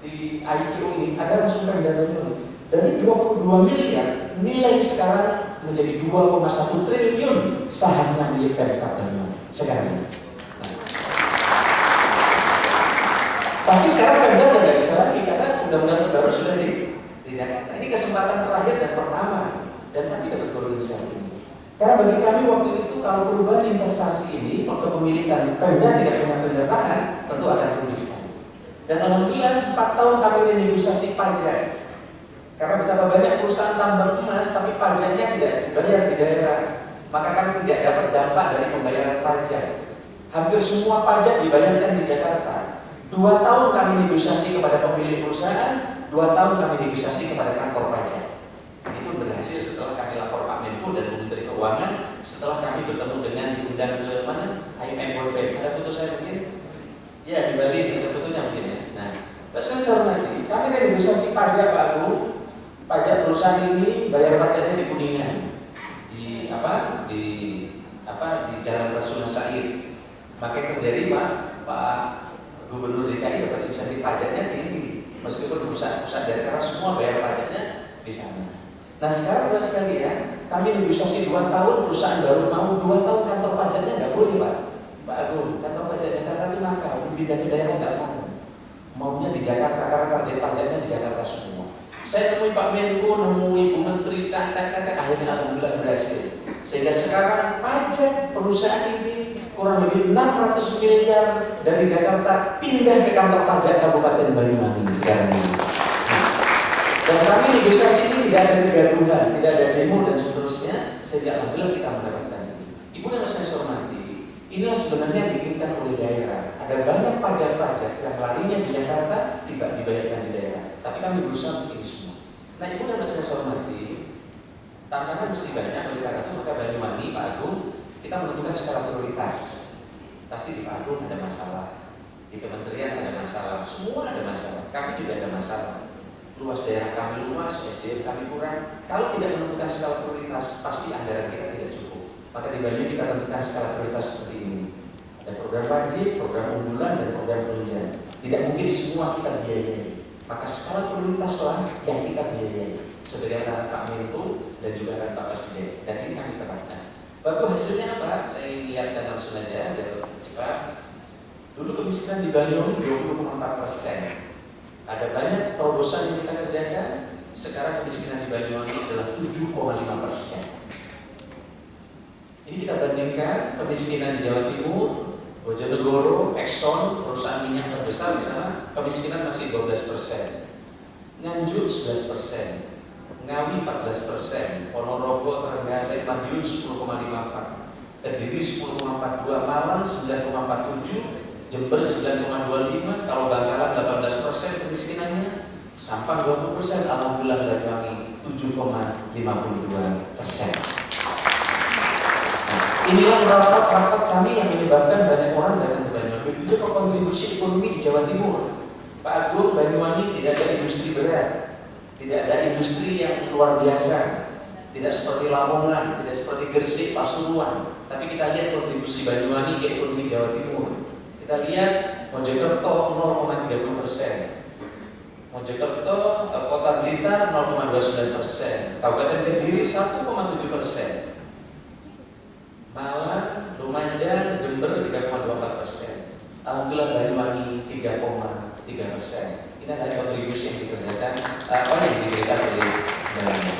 di IPO ini ada langsung Pemda Banyuwangi. Dari 22 miliar, nilai sekarang menjadi 2,1 triliun sahamnya milik Pemkab Banyuwangi sekarang ini. Tapi sekarang Pemda sudah tidak bisa lagi karena undang-undang terbaru sudah di Jakarta. Ini kesempatan terakhir dan pertama, dan kami dapat golden share ini. Karena bagi kami waktu itu kalau perubahan investasi ini, kepemilikan Pemda tidak punya pendataan, tentu akan rugi sekali. Dan alhamdulillah 4 tahun kami renegosiasi pajak. Karena betapa banyak perusahaan tambang emas, tapi pajaknya tidak dibayar di daerah, maka kami tidak dapat dampak dari pembayaran pajak. Hampir semua pajak dibayarkan di Jakarta. 2 tahun kami negosiasi kepada pemilik perusahaan, 2 tahun kami negosiasi kepada kantor pajak. Ini pun berhasil setelah kami lapor Pak Menko dan Menteri Keuangan, setelah kami bertemu dengan diundang ke mana? IMF World Bank. Ada foto saya mungkin? Ya, di Bali ada fotonya mungkin ya. Nah, sekarang saya lagi, kami negosiasi pajak Pak Agung. Pajak perusahaan ini bayar pajaknya di Kuningan, di Jalan Rasuna Said. Maka terjadi Pak Gubernur DKI dapat insentif pajaknya tinggi, meskipun perusahaan-perusahaan daerah semua bayar pajaknya di sana. Nah sekarang Bapak sekalian, kami negosiasi 2 tahun, perusahaan baru mau 2 tahun kantor pajaknya nggak boleh Pak Agung. Kantor pajak Jakarta itu nakal, pindah ke daerah nggak mau, maunya di Jakarta karena target pajaknya di Jakarta semua. Saya temui Pak Menko, nemui Ibu Menteri, akhirnya alhamdulillah berhasil. Sehingga sekarang pajak perusahaan ini kurang lebih 600 miliar dari Jakarta pindah ke kantor pajak Kabupaten Banyuwangi sekarang ini. Dan kami negosiasi ini tidak ada kegaduhan, tidak ada demo dan seterusnya. Sehingga alhamdulillah kita mendapatkan ini. Ibu dan saya hormati, inilah sebenarnya yang diinginkan oleh daerah. Ada banyak pajak-pajak yang larinya di Jakarta tidak dibayarkan di daerah. Tapi kami berusaha untuk ini semua. Nah ibu dan saya hormati, tantangan mesti banyak, oleh karena itu maka Banyuwangi, Pak Agung, kita menentukan skala prioritas. Pasti di Pak Agung ada masalah, di kementerian ada masalah, semua ada masalah. Kami juga ada masalah. Luas daerah kami luas, SDM kami kurang. Kalau tidak menentukan skala prioritas, pasti anggaran kita tidak cukup. Maka di Banyuwangi kita tentukan skala prioritas seperti ini. Ada program wajib, program unggulan, dan program penunjang. Tidak mungkin semua kita biayai. Maka skala prioritaslah yang kita biayai. Sebagaimana Pak Menko dan juga Pak Presiden. Dan ini kami terapkan. Baru hasilnya apa? Saya lihat dan langsung saja biar cepat. Dulu kemiskinan di Banyuwangi 20,4%. Ada banyak terobosan yang kita kerjakan. Sekarang kemiskinan di Banyuwangi adalah 7,5%. Ini kita bandingkan kemiskinan di Jawa Timur, Bojonegoro, Exxon, perusahaan minyak terbesar di sana, kemiskinan masih 12%. Nganjuk 11%. Ngawi 14%, Ponorogo, Trenggalek, Madiun 10,54, Kediri 10,42, Malang 9,47, Jember 9,25, kalau Bangkalan 18% kemiskinannya, Sampang 20%, alhamdulillah Banyuwangi 7,52%. Inilah rapat-rapat kami yang menyebabkan banyak orang datang ke Banyuwangi. Begitu ke kontribusi ekonomi di Jawa Timur. Pak Agung, Banyuwangi tidak ada industri berat, tidak ada industri yang luar biasa, tidak seperti Lamongan, tidak seperti Gresik, Pasuruan. Tapi kita lihat kontribusi Banyuwangi ke ekonomi Jawa Timur. Kita lihat Mojokerto 0,30%, Mojokerto, Kota Blitar 0,29%, Kabupaten Kediri 1,7%. Malang, Lumajang, Jember 3,24%. Alhamdulillah Banyuwangi 3,3%. Ini adalah kontribusi yang dikerjakan, yang diberikan oleh Banyuwangi.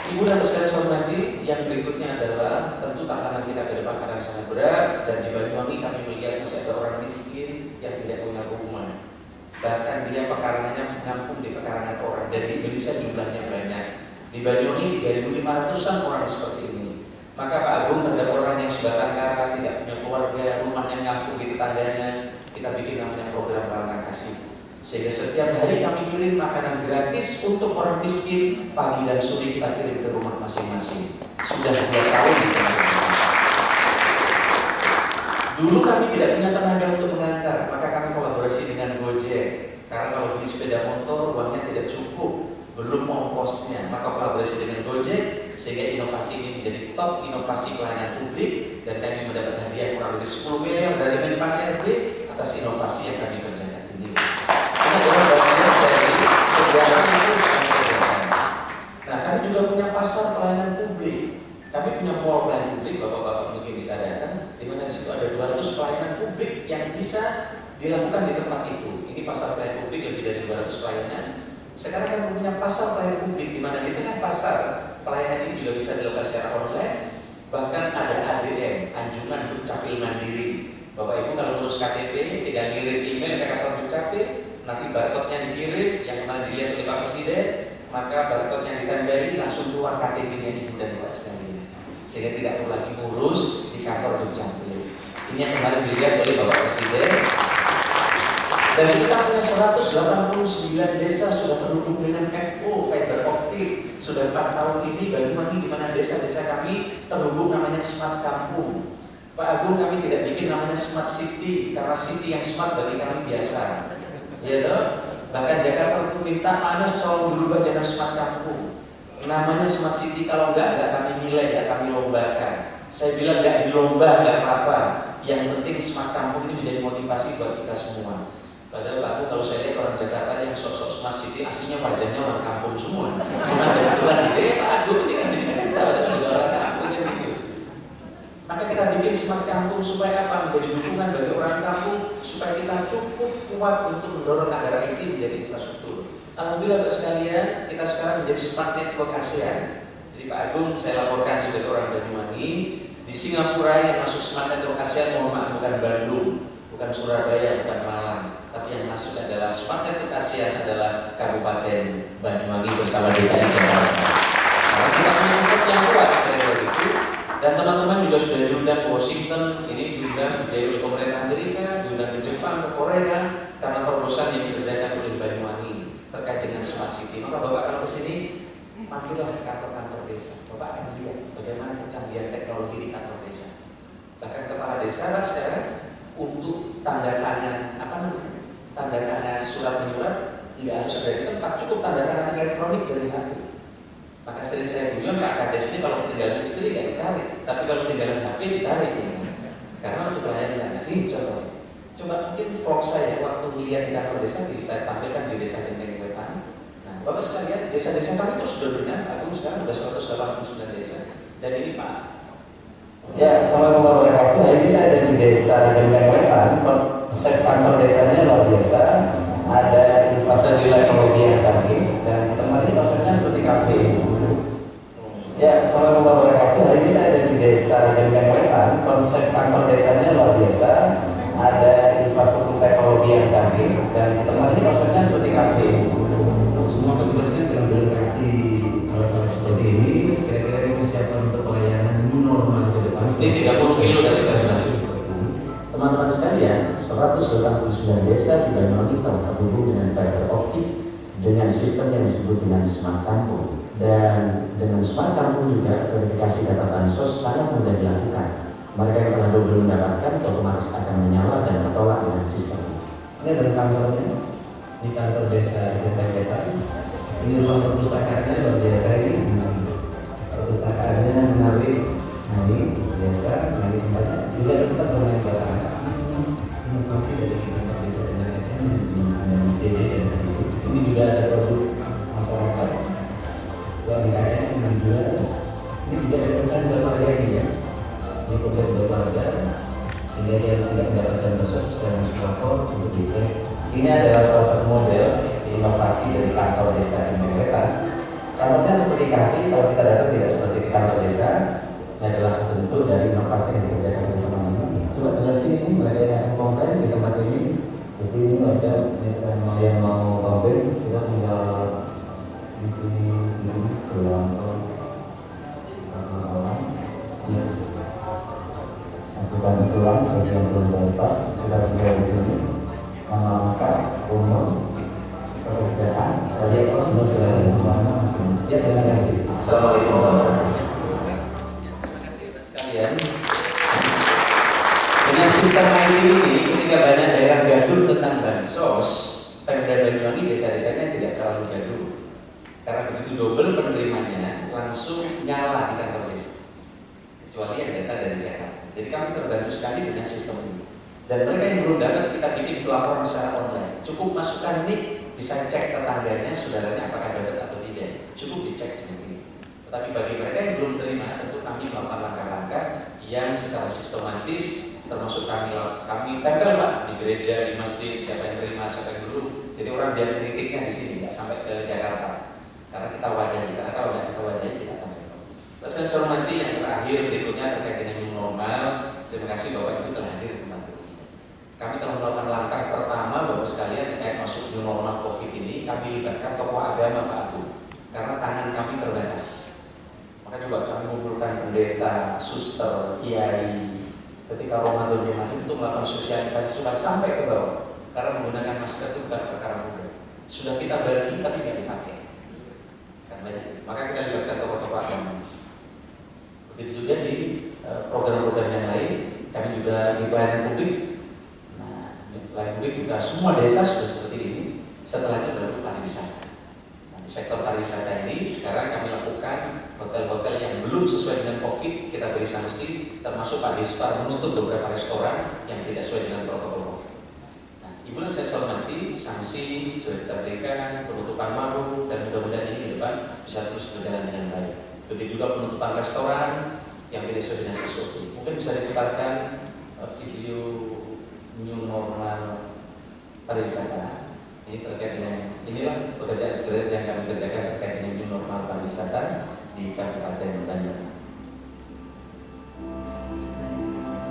Ibu dan sekalian saya hormati, yang berikutnya adalah tentu tantangan kita ke depan akan sangat berat, dan di Banyuwangi kami melihat masih ada orang miskin yang tidak punya rumah. Bahkan dia pekarangannya menampung di pekarangan orang, dan di Indonesia jumlahnya banyak. Di Banyuwangi 3.500-an orang seperti ini. Maka Pak Agung terhadap orang yang sebatang kara, tidak punya keluarga, rumahnya ngampung di tetangganya, kita bikin namanya program Barang Kasih. Sehingga setiap hari kami kirim makanan gratis untuk orang miskin, pagi dan sore kita kirim ke rumah masing-masing. Sudah 2 tahun di Dulu kami tidak punya tenaga untuk mengantar, maka kami kolaborasi dengan Gojek. Karena kalau di sepeda motor uangnya tidak cukup, belum ongkosnya, maka kolaborasi dengan Gojek sehingga inovasi ini menjadi top inovasi pelayanan publik, dan kami mendapat hadiah kurang lebih 10 miliar dari Menpan RB atas inovasi yang kami kerjakan ini. Ini adalah bagian dari kegiatan itu yang kami kerjakan. Nah, kami juga punya pasar pelayanan publik. Kami punya mall pelayanan publik, bapak-bapak mungkin bisa datang, di mana di situ ada 200 pelayanan publik yang bisa dilakukan di tempat itu. Ini pasar pelayanan publik lebih dari 200 pelayanan. Sekarang kami punya pasar pelayanan publik, di mana di tengah pasar pelayanan ini juga bisa dilakukan secara online. Bahkan ada ADM, Anjungan Dukcapil Mandiri. Bapak Ibu kalau ngurus KTP, tinggal ngirim email ke kantor Dukcapil, nanti barcode-nya dikirim, yang mana dilihat oleh Pak Presiden, maka barcode-nya ditandai, langsung keluar KTP-nya Ibu dan Bapak sekalian. Sehingga tidak perlu lagi ngurus di kantor Dukcapil. Ini yang kemarin dilihat oleh Bapak Presiden. Dan kita punya 189 desa sudah terhubung dengan FO, fiber optik. Sudah 4 tahun ini Banyuwangi di mana desa-desa kami terhubung namanya smart kampung. Pak Agung, kami tidak bikin namanya smart city, karena city yang smart bagi kami biasa. Ya toh? Bahkan Jakarta itu minta Anas tolong berubah jadi smart kampung. Namanya smart city, kalau enggak kami nilai, enggak kami lombakan. Saya bilang enggak dilomba, enggak apa-apa. Yang penting smart kampung ini menjadi motivasi buat kita semua. Padahal Pak Agung, kalau saya lihat orang Jakarta yang sosok smart city, aslinya wajahnya orang kampung semua. Cuma kebetulan dia Pak Agung ini kan di Jakarta, padahal juga orang kampung kan gitu. Maka kita bikin smart kampung supaya apa? Menjadi dukungan bagi orang kampung, supaya kita cukup kuat untuk mendorong negara ini menjadi infrastruktur. Alhamdulillah Bapak sekalian, kita sekarang menjadi smart network ASEAN. Jadi Pak Agung, saya laporkan sebagai orang Banyuwangi, di Singapura yang masuk smart network ASEAN, mohon maaf, bukan Bandung, bukan Surabaya, bukan Malang, tapi yang masuk adalah smart network ASEAN adalah Kabupaten Banyuwangi bersama DKI Jakarta. Karena kita punya network yang kuat sekali begitu. Dan teman-teman juga sudah diundang ke Washington, ini diundang oleh pemerintah Amerika, diundang ke Jepang, ke Korea, karena terobosan yang dikerjakan oleh Banyuwangi terkait dengan smart city. Maka Bapak kalau ke sini, mampirlah ke kantor-kantor desa. Bapak akan lihat bagaimana kecanggihan teknologi di kantor desa. Bahkan kepala desa sekarang untuk tanda tangan tanda tangan surat menyurat nggak harus ada di tempat, cukup tanda tangan elektronik dari HP. Maka sering saya bilang Pak Kades ini kalau ketinggalan istri nggak dicari, tapi kalau ketinggalan HP dicari. Karena untuk pelayanan ini coba mungkin vlog saya waktu melihat di kantor desa saya tampilkan di desa Benteng Wetan. Nah, Bapak sekalian, desa-desa kami itu sudah benar, Agung sekarang sudah 189 desa. Dan ini Pak. Ya, assalamualaikum warahmatullahi wabarakatuh. Ini saya ada di desa Benteng Wetan. Konsep kantor desanya luar biasa. Ada infrastruktur teknologi yang canggih dan tempat ini konsepnya seperti kafe. Ya, assalamualaikum warahmatullahi wabarakatuh. Ini saya ada di desa Benteng Wetan. Konsep kantor desanya luar biasa. Ada infrastruktur teknologi yang canggih dan tempat ini konsepnya seperti kafe. Semua petugasnya jalan-jalan kaki. seperti ini, kira-kira persiapan untuk pelayanan new normal ke depan. Ini 30 kilo dari Kalimantan. Teman-teman sekalian, 189 desa di Banyuwangi telah terhubung dengan fiber optik dengan sistem yang disebut dengan smart kampung. Dan dengan smart kampung juga verifikasi data bansos sangat mudah dilakukan. Mereka yang telah belum mendapatkan otomatis akan menyala dan tertolak dengan sistem ini. Ini adalah kantornya di kantor desa Desa. Ini ruang perpustakaannya luar biasa ini. Perpustakaannya menarik. Nah ini biasa, nah ini tempatnya. Juga ada tempat bermain buat anak. Di sini inovasi dari kantor desa dan ada TD dan TD. Ini juga ada produk masyarakat. UMKM yang dijual. Ini juga ada program berwarga ini ya. Ini program berwarga sehingga dia tidak mendapatkan bansos secara lapor untuk dicek. Ini adalah salah satu model inovasi dari kantor desa di Medan. Kantornya seperti kaki, kalau kita datang tidak seperti di kantor desa. Ini adalah bentuk dari inovasi yang dikerjakan oleh teman-teman. Coba jelasin ini mereka yang komplain di tempat ini. Jadi ini ada yang mau komplain, kita tinggal di sini pulang bukan pulang bagian belum dapat sudah di sini nama lengkap umur pekerjaan proyek semua sudah ada semuanya. Ya terima kasih. Assalamualaikum warahmatullahi wabarakatuh. Terima kasih sekalian. Dengan sistem ID ini, ketika banyak daerah gaduh tentang bansos, Pemda Banyuwangi desa-desanya tidak terlalu gaduh. Karena begitu double penerimanya langsung nyala di kantor desa, kecuali yang data dari Jakarta. Jadi kami terbantu sekali dengan sistem ini. Dan mereka yang belum dapat kita bikin pelaporan secara online. Cukup masukkan nik, bisa cek tetangganya, saudaranya apakah dapat atau tidak. Cukup dicek dengan ini. Tetapi bagi mereka yang belum terima, tentu kami melakukan langkah-langkah yang secara sistematis, termasuk kami tempel Pak di gereja, di masjid, siapa yang terima, siapa yang belum. Jadi orang biar kritiknya di sini, nggak sampai ke Jakarta. Karena kita wadahi, karena kalau nggak kita wadahi, kita akan repot. Terus kan soal nanti yang terakhir berikutnya terkait dengan new normal. Terima kasih Bapak Ibu telah hadir di tempat ini. Kami telah melakukan langkah pertama Bapak sekalian terkait masuk new normal COVID ini. Kami libatkan tokoh agama Pak Agung, karena tangan kami terbatas. Maka coba kami mengumpulkan pendeta, suster, kiai, ketika Ramadan ini untuk melakukan sosialisasi supaya sampai ke bawah. Karena menggunakan masker itu bukan perkara mudah. Sudah kita bagi tapi tidak dipakai. Maka kita libatkan tokoh-tokoh agama. Begitu juga di program-program yang lain, kami juga di pelayanan publik. Nah, di pelayanan publik juga semua desa sudah seperti ini. Setelah itu baru pariwisata. Nah, di sektor pariwisata ini sekarang kami lakukan hotel-hotel yang belum sesuai dengan COVID, kita beri sanksi, termasuk Pak Dispar menutup beberapa restoran yang tidak sesuai dengan protokol COVID. Nah, Ibu dan saya hormati, sanksi sudah kita berikan, penutupan warung, dan mudah-mudahan ini ke depan bisa terus berjalan dengan baik. Begitu juga penutupan restoran yang tidak sesuai dengan SOP. Mungkin bisa diputarkan video new normal pariwisata. Ini terkait dengan inilah pekerjaan yang kami kerjakan terkait dengan new normal pariwisata di Kabupaten Banyuwangi.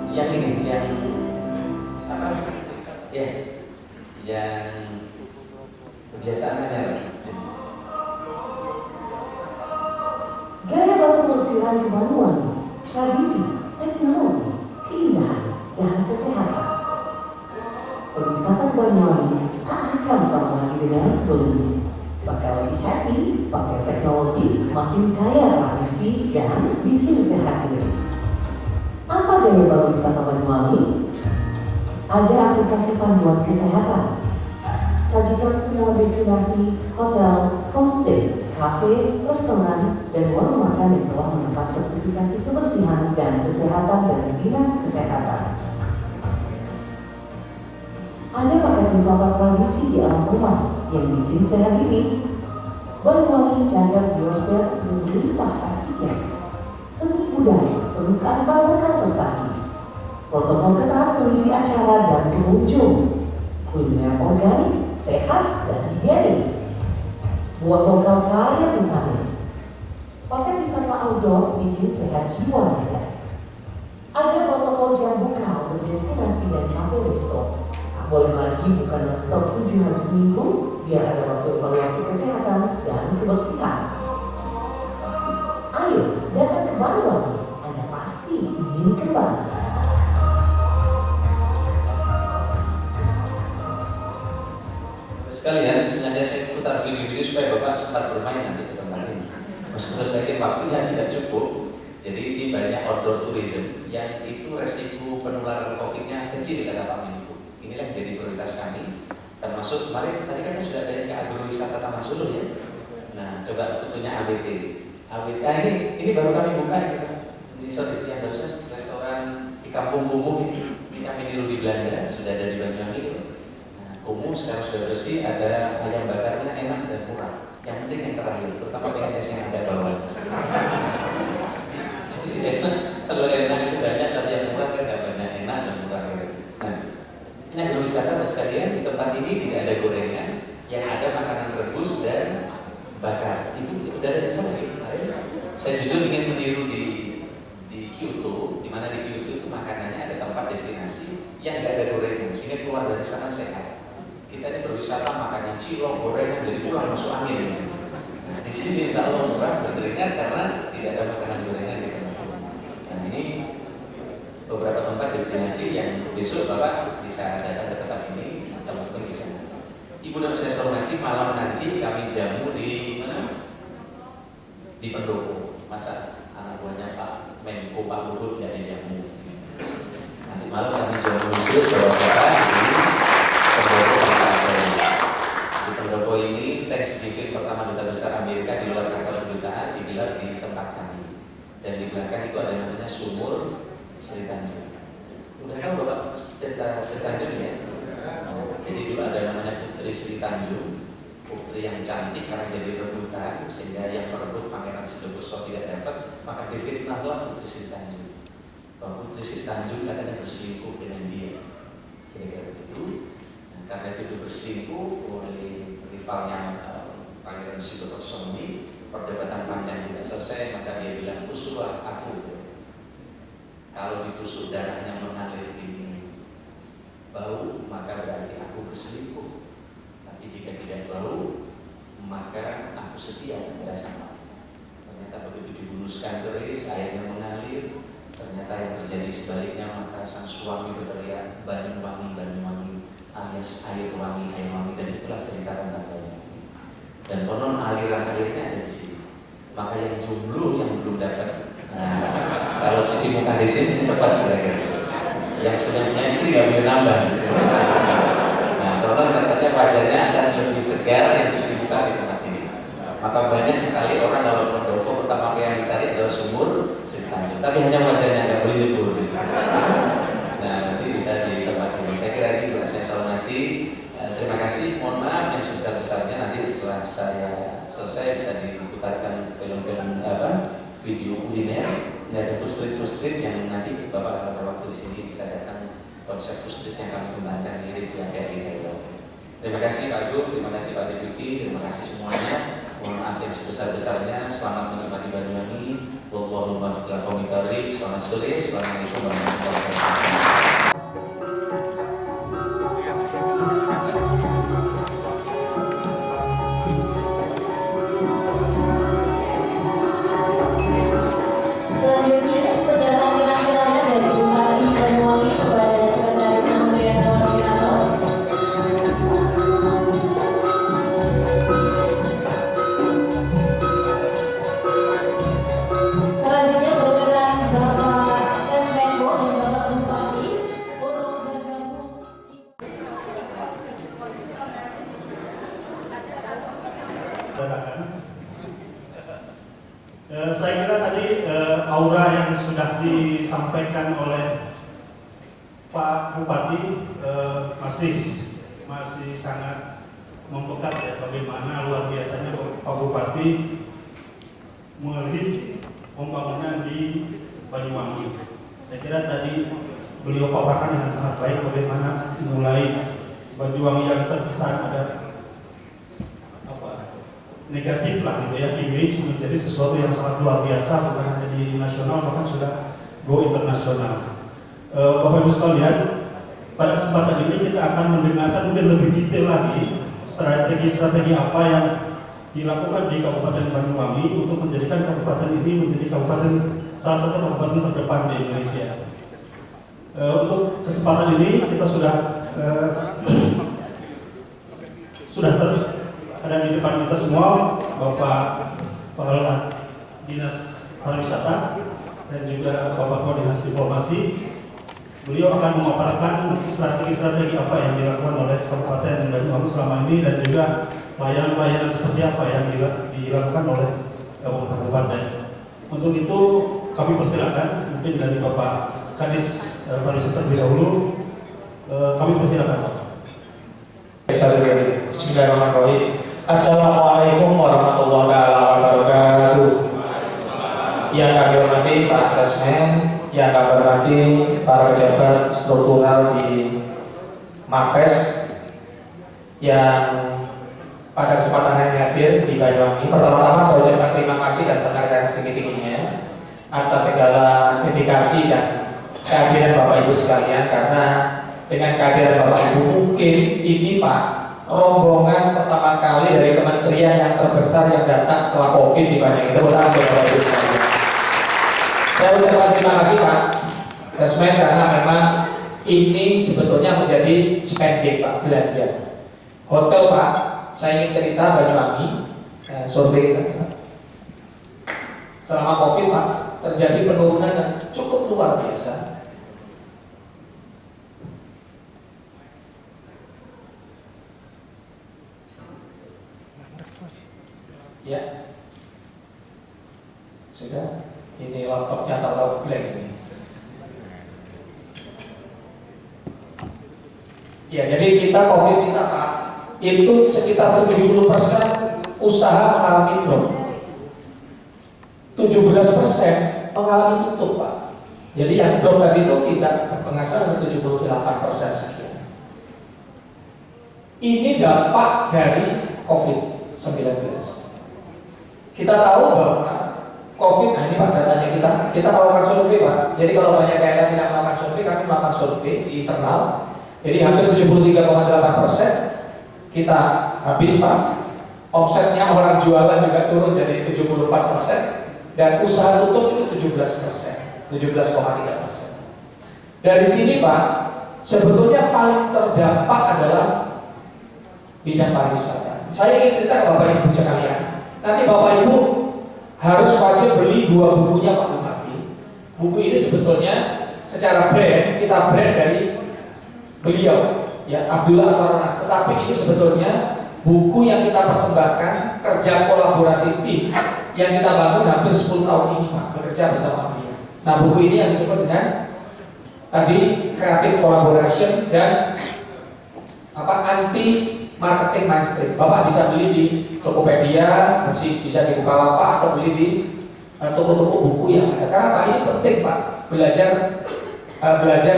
Yang ini, yang apa? Ya, yang kebiasaan menyala. Gaya baku pelesiran di Banyuwangi, tradisi, teknologi, keindahan, dan kesehatan. Perwisata di Banyuwangi tak akan sama lagi dengan sebelumnya. Pakai lebih happy, pakai teknologi, makin kaya tradisi, dan bikin sehat ini. Apa gaya baru wisata Banyuwangi? Ada aplikasi panduan kesehatan. Sajikan semua destinasi, hotel, homestay, kafe, restoran, dan warung makan yang telah mendapat sertifikasi kebersihan dan kesehatan dari Dinas Kesehatan. Ada paket wisata tradisi di alam rumah yang bikin sehat ini. Banyuwangi jagat biosfer berlimpah kasihnya. Seni budaya permukaan bakal tersaji. Protokol ketat mengisi acara dan pengunjung. Kuliner organik, sehat, dan higienis. Buat lokal kaya vitamin. Paket wisata outdoor bikin sehat jiwa Anda. Ada protokol jam buka untuk destinasi dan kafe resto. Boleh lagi bukan non-stop 7 hari seminggu, biar ada waktu evaluasi kesehatan dan kebersihan. video-video supaya Bapak sempat bermain nanti ke tempat ini. Maksud saya waktunya tidak cukup. Jadi ini banyak outdoor tourism yang itu resiko penularan COVID-nya kecil kata Pak Menko. Inilah yang jadi prioritas kami. Termasuk kemarin tadi kan sudah ada yang ke agrowisata Taman Sulu ya. Nah, coba fotonya AWT. Ini baru kami buka ya. Ini seperti yang barusan restoran di Kampung Kumuh ini kami niru di Belanda, sudah ada di Banyuwangi. Nah, Kumuh sekarang sudah bersih, ada ayam bakarnya enak dan murah. Yang penting yang terakhir, terutama PNS yang ada bawah. Jadi enak, kalau enak itu banyak, tapi yang murah kan nggak banyak enak dan murah. Nah, ini agrowisata sekalian, di tempat ini tidak ada gorengan, yang ada makanan rebus dan bakar. Itu udah ada di sana gitu. Saya jujur ingin meniru di Kyoto, di mana di Kyoto itu makanannya ada tempat destinasi yang nggak ada gorengan, sehingga keluar dari sana sehat. Kita ini berwisata makan yang cilok, gorengan, jadi pulang masuk angin. Nah, di sini insya Allah murah berkeringat karena tidak ada makanan gorengan di tempat. Nah, ini beberapa tempat destinasi yang besok Bapak bisa datang ke tempat ini ataupun di sana. Ibu dan saya hormati, malam nanti kami jamu di mana? Di Pendopo. Masa anak buahnya Pak Menko Pak Luhut jadi jamu. Nanti malam kami jamu khusus Bapak di Pendopo ini Thanksgiving pertama duta besar Amerika di luar kantor kedutaan digelar di tempat kami. Dan di belakang itu ada namanya Sumur Sri Tanjung. Udah tahu Bapak cerita Sri Tanjung ya? Jadi dulu ada namanya Putri Sri Tanjung, putri yang cantik karena jadi rebutan, sehingga yang merebut Pangeran Sidoarjo tidak dapat, maka difitnahlah Putri Sri Tanjung. Bahwa Putri Sri Tanjung katanya berselingkuh dengan dia. Kira-kira begitu. Nah, karena itu berselingkuh oleh rivalnya Pangeran Sidoarjo ini, perdebatan panjang tidak selesai, maka dia bilang tusuklah aku. Kalau ditusuk darahnya mengalir ini bau, maka berarti aku berselingkuh. Tapi jika tidak bau, maka aku setia kepada sama. Ternyata begitu dibunuskan keris, airnya mengalir. Ternyata yang terjadi sebaliknya, maka sang suami berteriak Banyuwangi, Banyuwangi, alias air wangi, dan itulah cerita tentang Banyuwangi. Dan konon aliran airnya ada di sini. Maka yang jomblo yang belum dapat, kalau cuci muka di sini cepat kira-kira. Yang sudah punya istri nggak boleh nambah di sini. Nah, konon katanya wajahnya akan lebih segar yang cuci muka di tempat ini. Maka banyak sekali orang dalam Pendopo pertama yang dicari adalah Sumur Sri Tanjung. Tapi hanya wajahnya nggak boleh nyebur di sini. Nah, nanti bisa di tempat ini. Saya kira ini juga saya hormati. Terima kasih. Mohon maaf yang sebesar-besarnya nanti setelah saya selesai bisa diputarkan film-film video kuliner. Ada food street yang nanti Bapak kalau waktu di sini bisa datang konsep food street yang kami kembangkan mirip yang kayak gitu. Terima kasih Pak Gub, terima kasih Pak Deputi, terima kasih semuanya. Mohon maaf yang sebesar-besarnya. Selamat menikmati Banyuwangi. Wallahu a'lam. Selamat sore. Assalamualaikum warahmatullahi wabarakatuh. Selanjutnya, penyerahan kenang raya dari Bupati Banyuwangi kepada Sekretaris Kementerian Koordinator. Selanjutnya berkenan Bapak Sesmenko dan Bapak Bupati untuk bergabung Saya kira tadi aura yang sudah disampaikan oleh Pak Bupati masih sangat membekas ya, bagaimana luar biasanya Pak Bupati melihat pembangunan di Banyuwangi. Saya kira tadi beliau paparkan dengan sangat baik bagaimana mulai Banyuwangi yang terkesan ada negatif lah gitu ya, image menjadi sesuatu yang sangat luar biasa, bukan hanya di nasional bahkan sudah go internasional. Bapak Ibu sekalian, pada kesempatan ini kita akan mendengarkan mungkin lebih detail lagi strategi-strategi apa yang dilakukan di Kabupaten Banyuwangi untuk menjadikan kabupaten ini menjadi salah satu kabupaten terdepan di Indonesia. Untuk kesempatan ini kita sudah ada di depan kita semua Bapak Kepala Dinas Pariwisata dan juga Bapak Kepala Dinas Informasi. Beliau akan memaparkan strategi-strategi apa yang dilakukan oleh Kabupaten Banyuwangi selama ini dan juga layanan-layanan seperti apa yang dilakukan oleh kabupaten. Untuk itu kami persilakan mungkin dari Bapak Kadis Pariwisata terlebih dahulu. Kami persilakan Pak. Bismillahirrahmanirrahim. Assalamualaikum warahmatullahi wabarakatuh. Yang kami hormati Pak Asesmen, yang kami hormati para pejabat struktural di Mafes yang pada kesempatan ini hadir di Banyuwangi. Pertama-tama saya ucapkan terima kasih dan penghargaan setinggi-tingginya atas segala dedikasi dan kehadiran Bapak Ibu sekalian, karena dengan kehadiran Bapak Ibu mungkin ini Pak rombongan pertama kali dari kementerian yang terbesar yang datang setelah COVID di Banyuwangi. Tepuk tangan buat Bapak Ibu sekalian. Saya ucapkan terima kasih Pak Asesmen, karena memang ini sebetulnya menjadi spending Pak, belanja hotel Pak. Saya ingin cerita Banyuwangi, survei kita selama COVID Pak terjadi penurunan yang cukup luar biasa. Ya, sudah. Ini laptopnya atau blank ini. Ya, jadi kita COVID kita Pak itu sekitar 70% usaha mengalami drop, 17% mengalami tutup Pak. Jadi yang drop tadi itu kita penghasilan 78% sekian. Ini dampak dari COVID-19. Kita tahu bahwa COVID, nah ini Pak datanya kita melakukan survei Pak. Jadi kalau banyak daerah tidak melakukan survei, kami melakukan survei di internal. Jadi hampir 73,8% kita habis Pak. Omsetnya orang jualan juga turun jadi 74%, dan usaha tutup itu 17%, 17,3%. Dari sini Pak, sebetulnya paling terdampak adalah bidang pariwisata. Saya ingin cerita ke Bapak Ibu sekalian. Nanti Bapak Ibu harus wajib beli 2 bukunya Pak Bupati. Buku ini sebetulnya secara brand kita brand dari beliau, ya Abdullah Aswaronas. Tetapi ini sebetulnya buku yang kita persembahkan kerja kolaborasi tim yang kita bangun hampir 10 tahun ini Pak, bekerja bersama beliau. Nah buku ini yang disebut dengan tadi creative collaboration dan anti marketing mainstream. Bapak bisa beli di Tokopedia, bisa di Bukalapak atau beli di toko-toko buku yang ada. Karena Pak ini penting Pak, belajar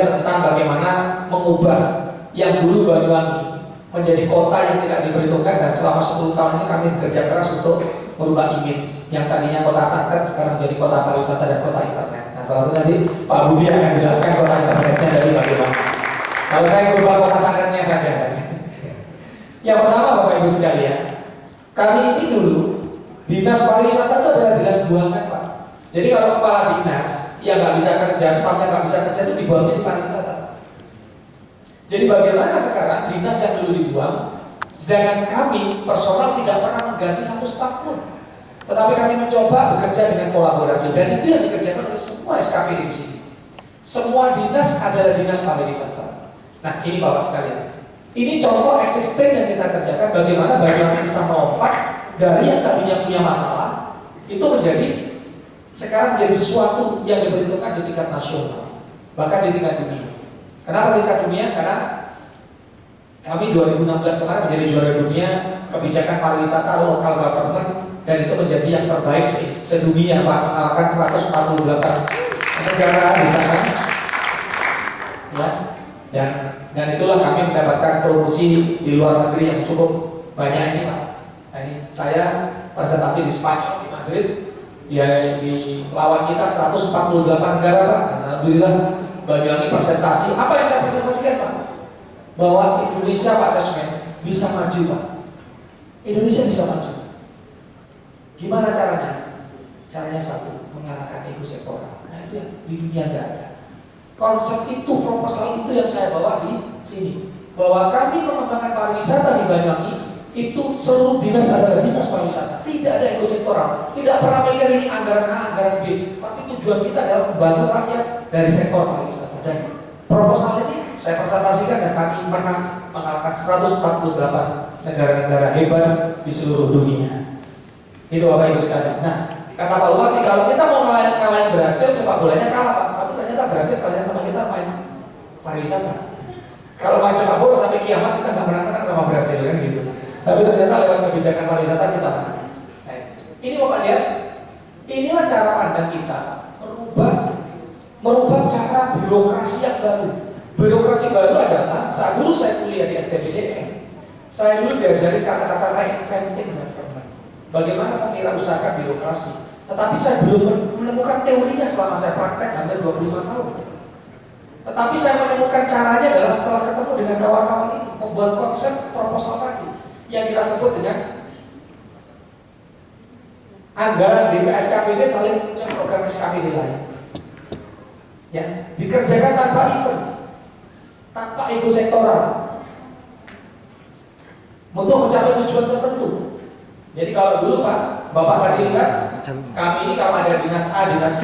tentang bagaimana mengubah yang dulu Banyuwangi menjadi kota yang tidak diperhitungkan, dan selama 10 tahun ini kami bekerja keras untuk merubah image yang tadinya kota santet sekarang menjadi kota pariwisata dan kota internet. Nah salah satu tadi Pak Budi akan jelaskan kota internetnya dari bagaimana. Kalau saya merubah kota santetnya saja. Yang pertama Bapak Ibu sekalian, kami ini dulu dinas pariwisata itu adalah dinas buangan Pak. Jadi kalau kepala dinas yang nggak bisa kerja, stafnya nggak bisa kerja itu dibuangnya di pariwisata. Jadi bagaimana sekarang dinas yang dulu dibuang, sedangkan kami personal tidak pernah mengganti 1 staf pun, tetapi kami mencoba bekerja dengan kolaborasi, dan itu yang dikerjakan oleh semua SKP di sini. Semua dinas adalah dinas pariwisata. Nah ini Bapak sekalian, ini contoh existing yang kita kerjakan, bagaimana Banyuwangi bisa melompat dari yang tadinya punya masalah itu menjadi sekarang menjadi sesuatu yang diperhitungkan di tingkat nasional, bahkan di tingkat dunia. Kenapa tingkat dunia? Karena kami 2016 kemarin menjadi juara dunia kebijakan pariwisata local government, dan itu menjadi yang terbaik sedunia Pak, mengalahkan 148 negara di sana. Ya. Dan itulah kami mendapatkan promosi di luar negeri yang cukup banyak ini Pak. Nah, ini saya presentasi di Spanyol, di Madrid, ya di lawan kita 148 negara Pak. Dan alhamdulillah Banyuwangi presentasi. Apa yang saya presentasikan Pak? Bahwa Indonesia Pak Asesmen bisa maju Pak. Indonesia bisa maju. Gimana caranya? Caranya satu, mengalahkan ego sektoral. Nah itu yang di dunia nggak ada. Konsep itu, proposal itu yang saya bawa di sini. Bahwa kami mengembangkan pariwisata di Banyuwangi itu seluruh dinas adalah dinas pariwisata, tidak ada ekosektoral, tidak pernah mikir ini anggaran A, anggaran B, tapi tujuan kita adalah membantu rakyat dari sektor pariwisata. Dan proposal ini saya presentasikan dan kami pernah mengalahkan 148 negara-negara hebat di seluruh dunia. Itu Bapak Ibu sekalian. Nah, kata Pak Bupati, kalau kita mau ngalahin berhasil, sepak bolanya kalah Pak, tapi ternyata berhasil kalian sama kita main pariwisata. Kalau main sepak bola sampai kiamat kita nggak menang-menang sama Brasil kan gitu. Tapi ternyata lewat kebijakan pariwisata kita menang. Nah, ini Bapak lihat, inilah cara pandang kita merubah cara birokrasi yang baru. Birokrasi baru adalah saat dulu saya kuliah di STPDN, saya dulu diajari kata-kata reinventing government. Bagaimana mewirausahakan birokrasi. Tetapi saya belum menemukan teorinya selama saya praktek hampir 25 tahun. Tetapi saya menemukan caranya adalah setelah ketemu dengan kawan-kawan ini membuat konsep proposal tadi yang kita sebut dengan anggaran di SKPD saling punya program SKPD lain. Ya, dikerjakan tanpa event, tanpa ekosektoral, untuk mencapai tujuan tertentu. Jadi kalau dulu Pak, Bapak tadi lihat, kami ini kalau ada dinas A, dinas B,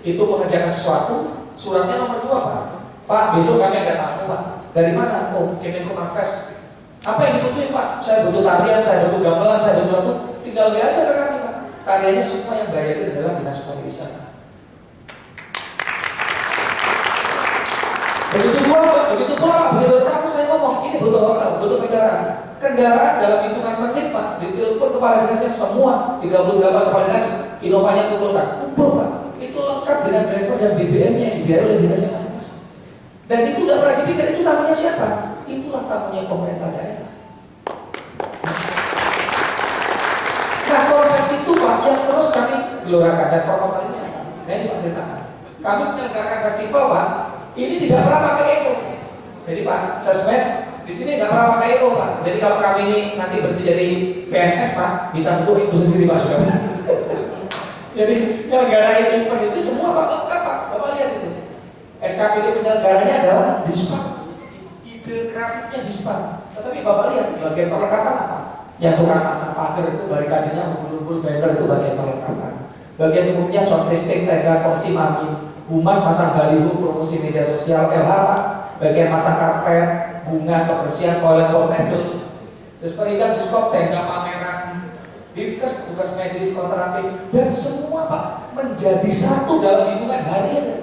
itu mengerjakan sesuatu, suratnya nomor 2 Pak. Pak, besok kami ada tamu Pak. Dari mana? Oh, Kemenko Marves. Apa yang dibutuhin Pak? Saya butuh tarian, saya butuh gamelan, saya butuh itu. Tinggal beli aja ke kami Pak. Tariannya semua yang bayarin adalah dinas pariwisata. Begitu pula Pak, begitu tamu saya ngomong, ini butuh hotel, butuh kendaraan. Kendaraan dalam hitungan menit Pak, ditelepon kepala dinasnya semua 38 kepala dinas, Innovanya kumpul Pak. Itu lengkap dengan driver dan BBM-nya yang dibiayai oleh dinasnya masing-masing. Dan itu tidak pernah dipikir itu tamunya siapa? Itulah tamunya pemerintah daerah. Nah konsep itu Pak yang terus kami gelorakan dan proposal ini. Nah ini Pak ceritakan. Kami menyelenggarakan festival Pak. Ini tidak pernah pakai ego. Jadi Pak, sesmed di sini nggak pernah pakai ego Pak. Jadi kalau kami ini nanti berhenti jadi PNS Pak, bisa bentuk ego sendiri Pak sudah. Jadi penyelenggarain event itu semua Pak lengkap Pak. Bapak lihat itu. SKPD penyelenggaranya adalah Dispa. Ide kreatifnya Dispa. Tetapi Bapak lihat bagian perlengkapan apa? Yang tukang pasang pagar itu barikadenya, mengumpul banner itu bagian perlengkapan. Bagian umumnya sound system, tenda, kursi, mami. Humas pasang baliho promosi media sosial, LH Pak, bagian pasang karpet, bunga, kebersihan, toilet portable, terus perikat, diskop, tenda pameran, dinkes, tugas medis, kontraktif, dan semua Pak menjadi satu dalam hitungan hari aja.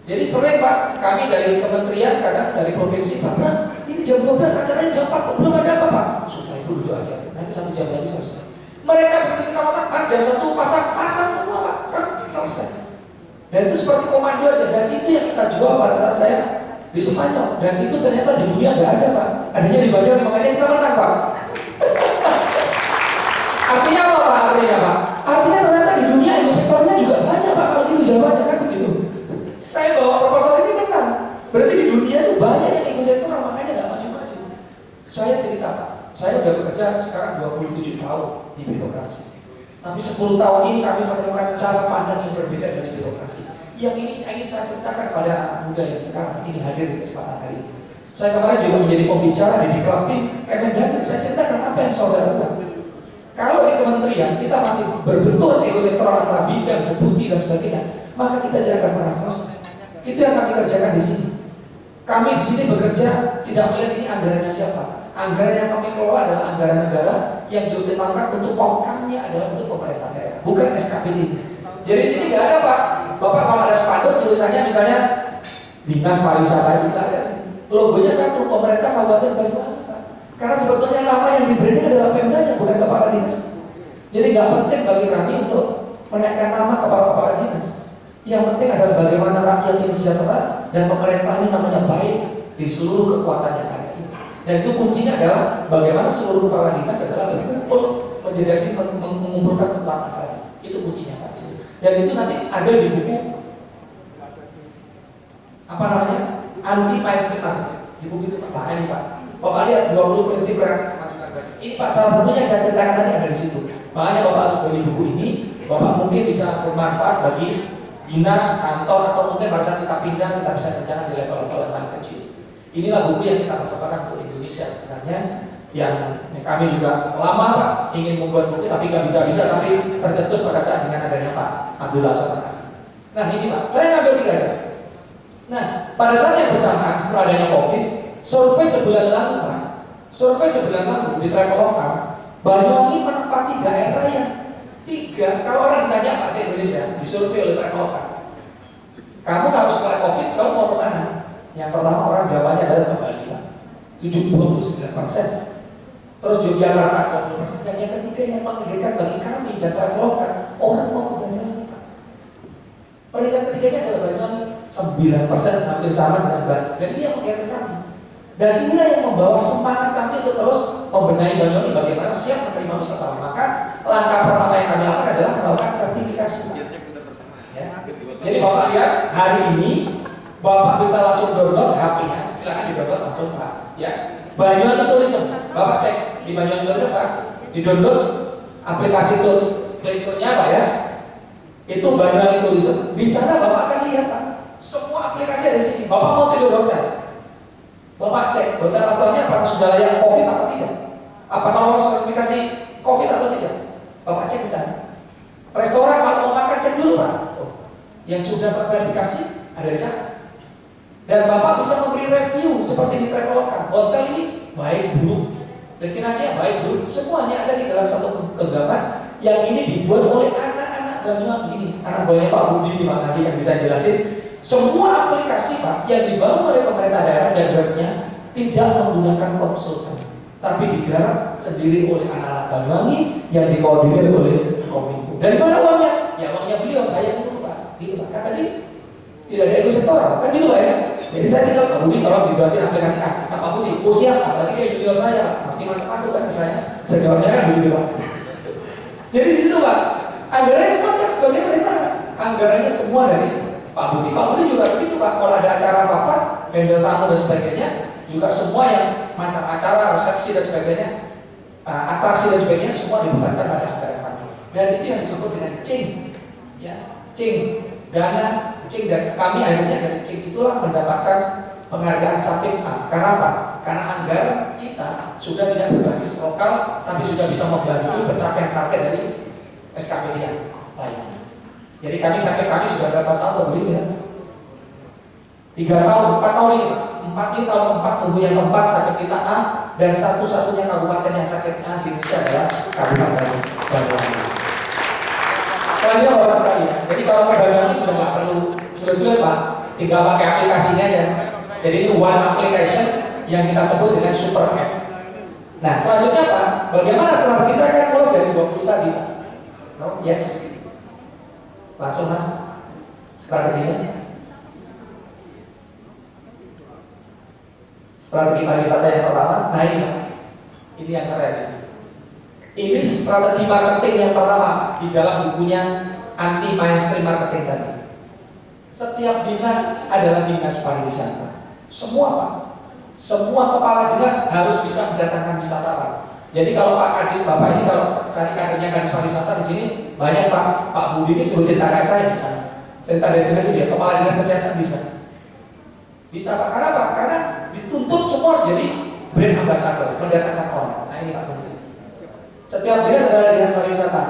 Jadi sering Pak, kami dari kementerian, kadang dari provinsi, Pak, nah, ini jam 12 acaranya jam 4, kok belum ada apa Pak? Sudah itu dulu aja, nanti 1 jam lagi selesai. Mereka begitu kita katakan, Mas jam 1 pasang semua Pak, selesai. Dan itu seperti komando aja, dan itu yang kita jual pada saat saya di Spanyol. Dan itu ternyata di dunia nggak ada Pak, adanya di Banyuwangi, makanya kita menang Pak. Artinya apa Pak? Artinya ternyata di dunia ekosektornya juga banyak Pak, kalau gitu jawabannya kan begitu. Saya bawa proposal ini menang, berarti di dunia itu banyak yang ekosektoral, makanya nggak maju-maju. Saya cerita Pak, saya udah bekerja sekarang 27 tahun di birokrasi. Tapi 10 tahun ini kami menemukan cara pandang yang berbeda dari birokrasi. Yang ini ingin saya ceritakan pada anak muda yang sekarang ini hadir di kesempatan hari ini. Saya kemarin juga menjadi pembicara di Diklamping Kemendagri. Saya ceritakan apa yang saudara buat. Kalau di kementerian kita masih berbentuk ekosektoral antara bidang, deputi dan sebagainya, maka kita tidak akan pernah selesai. Itu yang kami kerjakan di sini. Kami di sini bekerja tidak melihat ini anggarannya siapa. Anggaran yang kami kelola adalah anggaran negara yang dioptimalkan untuk pokoknya adalah untuk pemerintah daerah, bukan SKPD. Jadi di sini nggak ada Pak. Bapak kalau ada spanduk tulisannya misalnya Dinas Pariwisata juga ada. Logonya satu, pemerintah Kabupaten Banyuwangi Pak. Karena sebetulnya nama yang diberi adalah Pemdanya, bukan kepala dinas. Jadi nggak penting bagi kami untuk menaikkan nama kepala dinas. Yang penting adalah bagaimana rakyat ini sejahtera dan pemerintah ini namanya baik di seluruh kekuatan yang ada. Dan itu kuncinya adalah bagaimana seluruh kepala dinas adalah berkumpul menjadi mengumpulkan kekuatan tadi. Itu kuncinya Pak. Dan itu nanti ada di buku apa namanya? Anti mainstream di buku itu Pak. Ini Pak. Bapak lihat 20 prinsip kreatif kemajuan Banyuwangi. Ini Pak salah satunya yang saya ceritakan tadi ada di situ. Makanya Bapak harus beli buku ini. Bapak mungkin bisa bermanfaat bagi dinas, kantor atau mungkin pada saat kita pindah kita bisa kerjakan di level-level yang paling kecil. Inilah buku yang kita persembahkan untuk Indonesia sebenarnya, yang kami juga lama Pak ingin membuat buku tapi nggak bisa-bisa, tapi tercetus pada saat dengan adanya Pak Abdullah Soekarno. Nah ini Pak, saya ngambil 3 aja. Nah pada saat yang bersamaan setelah adanya COVID, survei sebulan lalu Pak, survei sebulan lalu di Traveloka, Banyuwangi menempati daerah yang 3, kalau orang ditanya Pak se-Indonesia, disurvei oleh Traveloka, kamu kalau setelah COVID, kamu mau kemana? Yang pertama orang Jawanya adalah ke Bali Pak, 79%. Terus Yogyakarta 20%. Dan yang ketiga yang mengagetkan bagi kami dan Traveloka, orang mau ke Banyuwangi Pak. Peringkat ketiganya adalah Banyuwangi 9%, hampir sama dengan Bali. Dan ini yang mengagetkan kami. Dan inilah yang membawa semangat kami untuk terus membenahi Banyuwangi bagaimana siap menerima wisatawan. Maka langkah pertama yang kami lakukan adalah melakukan sertifikasi. Ya. Jadi Bapak lihat hari ini Bapak bisa langsung download HP-nya, silakan di-download langsung Pak. Ya. Banyuwangi Tourism, Bapak cek di Banyuwangi Tourism Pak, di-download aplikasi itu Play Store-nya Pak ya. Itu Banyuwangi Tourism. Di sana Bapak akan lihat Pak, semua aplikasi ada di sini. Bapak mau tidur hotel, Bapak cek hotel restorannya apakah sudah layak COVID atau tidak, apakah lolos sertifikasi COVID atau tidak. Bapak cek di sana. Restoran kalau mau makan cek dulu Pak, yang sudah terverifikasi ada di sana. Dan Bapak bisa memberi review seperti di Traveloka. Hotel ini baik buruk, destinasinya baik buruk, semuanya ada di dalam satu genggaman yang ini dibuat oleh anak-anak Banyuwangi ini. Anak buahnya Pak Budi di mana nanti yang bisa jelasin. Semua aplikasi Pak yang dibangun oleh pemerintah daerah dan webnya tidak menggunakan konsultan, tapi digarap sendiri oleh anak-anak Banyuwangi yang dikoordinir oleh Kominfo. Dari mana uangnya? Ya uangnya beliau, saya dulu Pak. Gitu Pak. Kan tadi tidak ada ego sektoral, kan gitu Pak ya. Jadi saya bilang, Pak Budi tolong dibuatin aplikasi A. Nah Pak Budi, siap Pak, tadi dia junior saya, pasti mantap aku kan ke saya. Saya jawabnya kan begitu Pak. Jadi di situ Pak, anggarannya semua siapa? Bagaimana dari mana? Anggarannya semua dari Pak Budi. Pak Budi juga begitu Pak, kalau ada acara apa-apa, handle tamu dan sebagainya, juga semua yang masa acara, resepsi dan sebagainya, atraksi dan sebagainya, semua dibebankan pada anggaran kami. Dan itu yang disebut dengan CING, ya, CING. Dana CING, dan kami akhirnya dari CING itulah mendapatkan penghargaan Sapim A. Karena apa? Karena anggaran kita sudah tidak berbasis lokal, tapi sudah bisa membantu pencapaian target dari SKPD yang lain. Jadi kami sampai kami sudah berapa tahun begitu ya? 3 tahun, 4 tahun ini Pak. 4 ini tahun keempat, tunggu yang keempat sakit kita A, dan satu-satunya kabupaten yang sakit A di Indonesia adalah Kabupaten Banyuwangi. Selanjutnya Bapak sekalian, jadi kalau ke Banyuwangi sudah nggak perlu sulit-sulit Pak, tinggal pakai aplikasinya aja. Jadi ini one application yang kita sebut dengan super app. Nah selanjutnya Pak, bagaimana strategi saya kan mulai dari 20 tadi Pak? No? Yes. Langsung Mas, strateginya. Strategi pariwisata yang pertama, nah ini Pak, ini yang keren. Ini strategi marketing yang pertama di dalam bukunya Anti Mainstream Marketing tadi. Setiap dinas adalah dinas pariwisata. Semua Pak, semua kepala dinas harus bisa mendatangkan wisatawan. Jadi kalau Pak Kadis Bapak ini kalau cari kadernya Kadis pariwisata di sini banyak Pak Budi ini suruh cerita kayak saya bisa. Cerita destinasi dia, kepala dinas kesehatan bisa. Bisa Pak, karena apa? Karena dituntut semua harus jadi brand ambassador, mendatangkan orang. Nah ini Pak Budi. Setiap dinas adalah dinas pariwisata.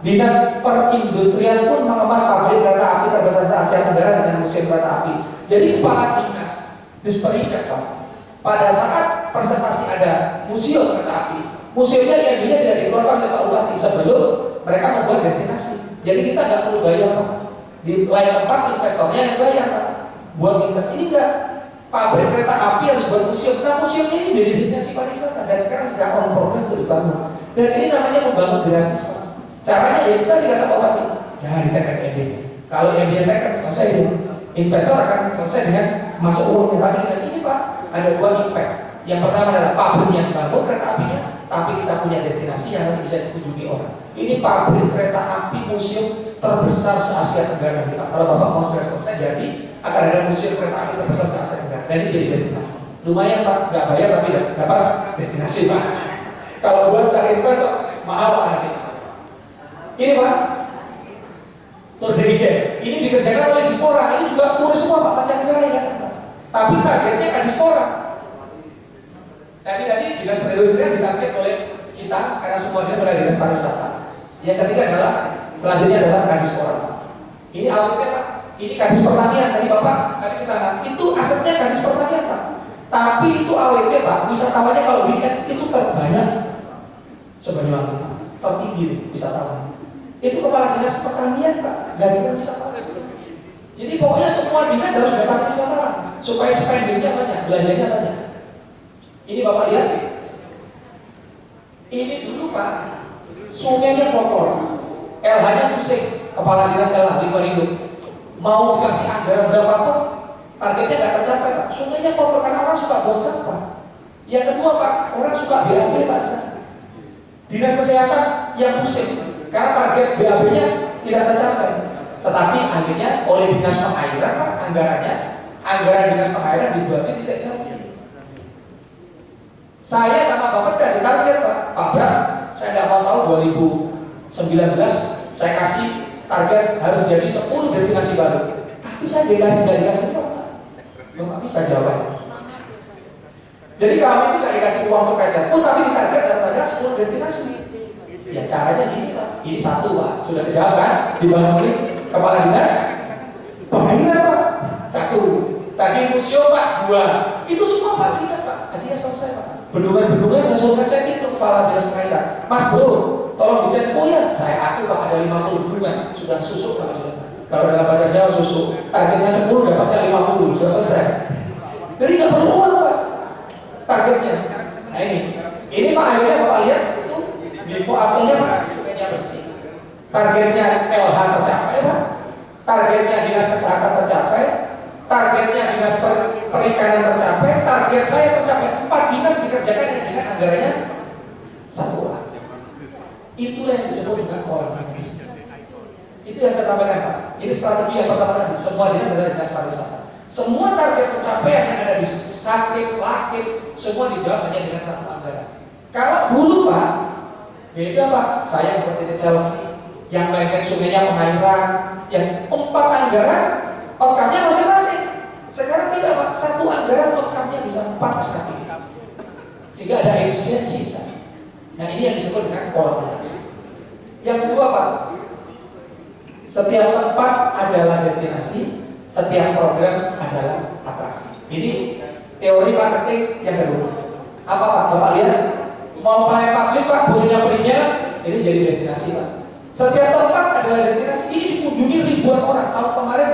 Dinas perindustrian pun mengemas pabrik kereta api terbesar se-Asia Tenggara dengan museum kereta api. Jadi kepala dinas disperindak Pak. Pada saat presentasi ada museum kereta api, museumnya yang dia tidak dikeluarkan oleh Pak Bupati sebelum mereka membuat destinasi. Jadi kita nggak perlu bayar Pak. Di lain tempat investornya yang bayar Pak. Buat investasi ini enggak. Pabrik kereta api harus buat museum. Nah museumnya ini jadi destinasi pariwisata dan sekarang sedang on progress untuk dibangun. Dan ini namanya membangun gratis Pak. Caranya ya kita dikata Pak Bupati, jangan ditekan MB. Kalau MB tekan selesai ya. Investor akan selesai dengan masuk uangnya. Tapi dengan ini Pak ada 2 impact. Yang pertama adalah pabrik yang dibangun kereta apinya, tapi kita punya destinasi yang nanti bisa dikunjungi orang. Ini pabrik kereta api museum terbesar se-Asia Tenggara nih Pak. Kalau Bapak mau selesai jadi akan ada museum kereta api terbesar se-Asia Tenggara. Dan ini jadi destinasi. Lumayan Pak, nggak bayar tapi dapat destinasi Pak. Kalau buat cari investor mahal Pak nanti. Ini Pak, Tour de Hijau. Ini dikerjakan oleh Dispora. Ini juga turis semua Pak, mancanegara yang datang Pak. Tapi targetnya kan Dispora. Tadi dinas perindustrian ditarget oleh kita karena semua dinas oleh dinas pariwisata. Yang ketiga adalah selanjutnya adalah kadis koran. Ini awalnya Pak, ini kadis pertanian tadi Bapak tadi ke sana. Itu asetnya kadis pertanian Pak. Tapi itu awalnya Pak, wisatawannya kalau weekend itu terbanyak Banyuwangi Pak, tertinggi wisatawan. Itu kepala dinas pertanian Pak, nggak ada wisatawan. Jadi pokoknya semua dinas harus dapat wisatawan supaya spendingnya banyak, belanjanya banyak. Ini Bapak lihat, ini dulu Pak, sungainya kotor, LH-nya pusing, kepala dinas LH lingkungan hidup mau dikasih anggaran berapapun, targetnya nggak tercapai Pak. Sungainya kotor karena orang suka buang sampah. Yang kedua Pak, orang suka BAB Pak. Dinas kesehatan yang pusing karena target BAB-nya tidak tercapai. Tetapi akhirnya oleh dinas pengairan Pak, anggaran dinas pengairan dibuatnya tidak sampai. Saya sama Bapak udah ditarget Pak Bram, saya nggak mau tahu 2019 saya kasih target harus jadi 10 destinasi baru. Tapi saya nggak dikasih Pak. Bapak bisa jawab. Jadi kami itu nggak dikasih uang sepeser pun, tapi ditarget ada 10 destinasi. Ya caranya gini Pak, ini satu Pak, sudah kejawab kan? Dibangun kepala dinas pengairan Pak, satu. Tadi museum Pak, 2. Itu semua Pak dinas Pak, akhirnya selesai Pak. Bendungan-bendungan saya suruh ngecek itu kepala dinas pengairan. Mas bro, tolong dicek. Oh ya, saya akui Pak ada 50 bendungan, sudah susuk Pak sudah. Kalau dalam bahasa Jawa susuk, targetnya 10 dapatnya 50, sudah selesai. Jadi nggak perlu uang Pak, targetnya. Nah ini Pak akhirnya Bapak lihat itu info apelnya Pak, sungainya bersih. Targetnya LH tercapai Pak, targetnya dinas kesehatan tercapai, targetnya dinas perikanan tercapai, target saya tercapai. 4 dinas dikerjakan dengan anggarannya 1 orang. Itulah yang disebut dengan koordinasi. Itu yang saya sampaikan Pak. Ini strategi yang pertama tadi. Semua dinas adalah dinas pariwisata. Semua target pencapaian yang ada di Sakit, Lakit, semua dijawab hanya dengan 1 anggaran. Kalau dulu Pak, beda Pak. Saya berarti selfie, yang meleset sungainya pengairan, yang 4 anggaran, outcome-nya masing-masing. Sekarang tidak Pak, 1 anggaran outcome-nya bisa 4 SKP. Sehingga ada efisiensi. Nah ini yang disebut dengan koordinasi. Yang kedua Pak, setiap tempat adalah destinasi, setiap program adalah atraksi. Ini teori marketing yang kedua. Apa Pak? Bapak lihat, mau pelayan publik Pak, punya perizinan, ini jadi destinasi Pak. Setiap tempat adalah destinasi. Ini dikunjungi ribuan orang. Tahun kemarin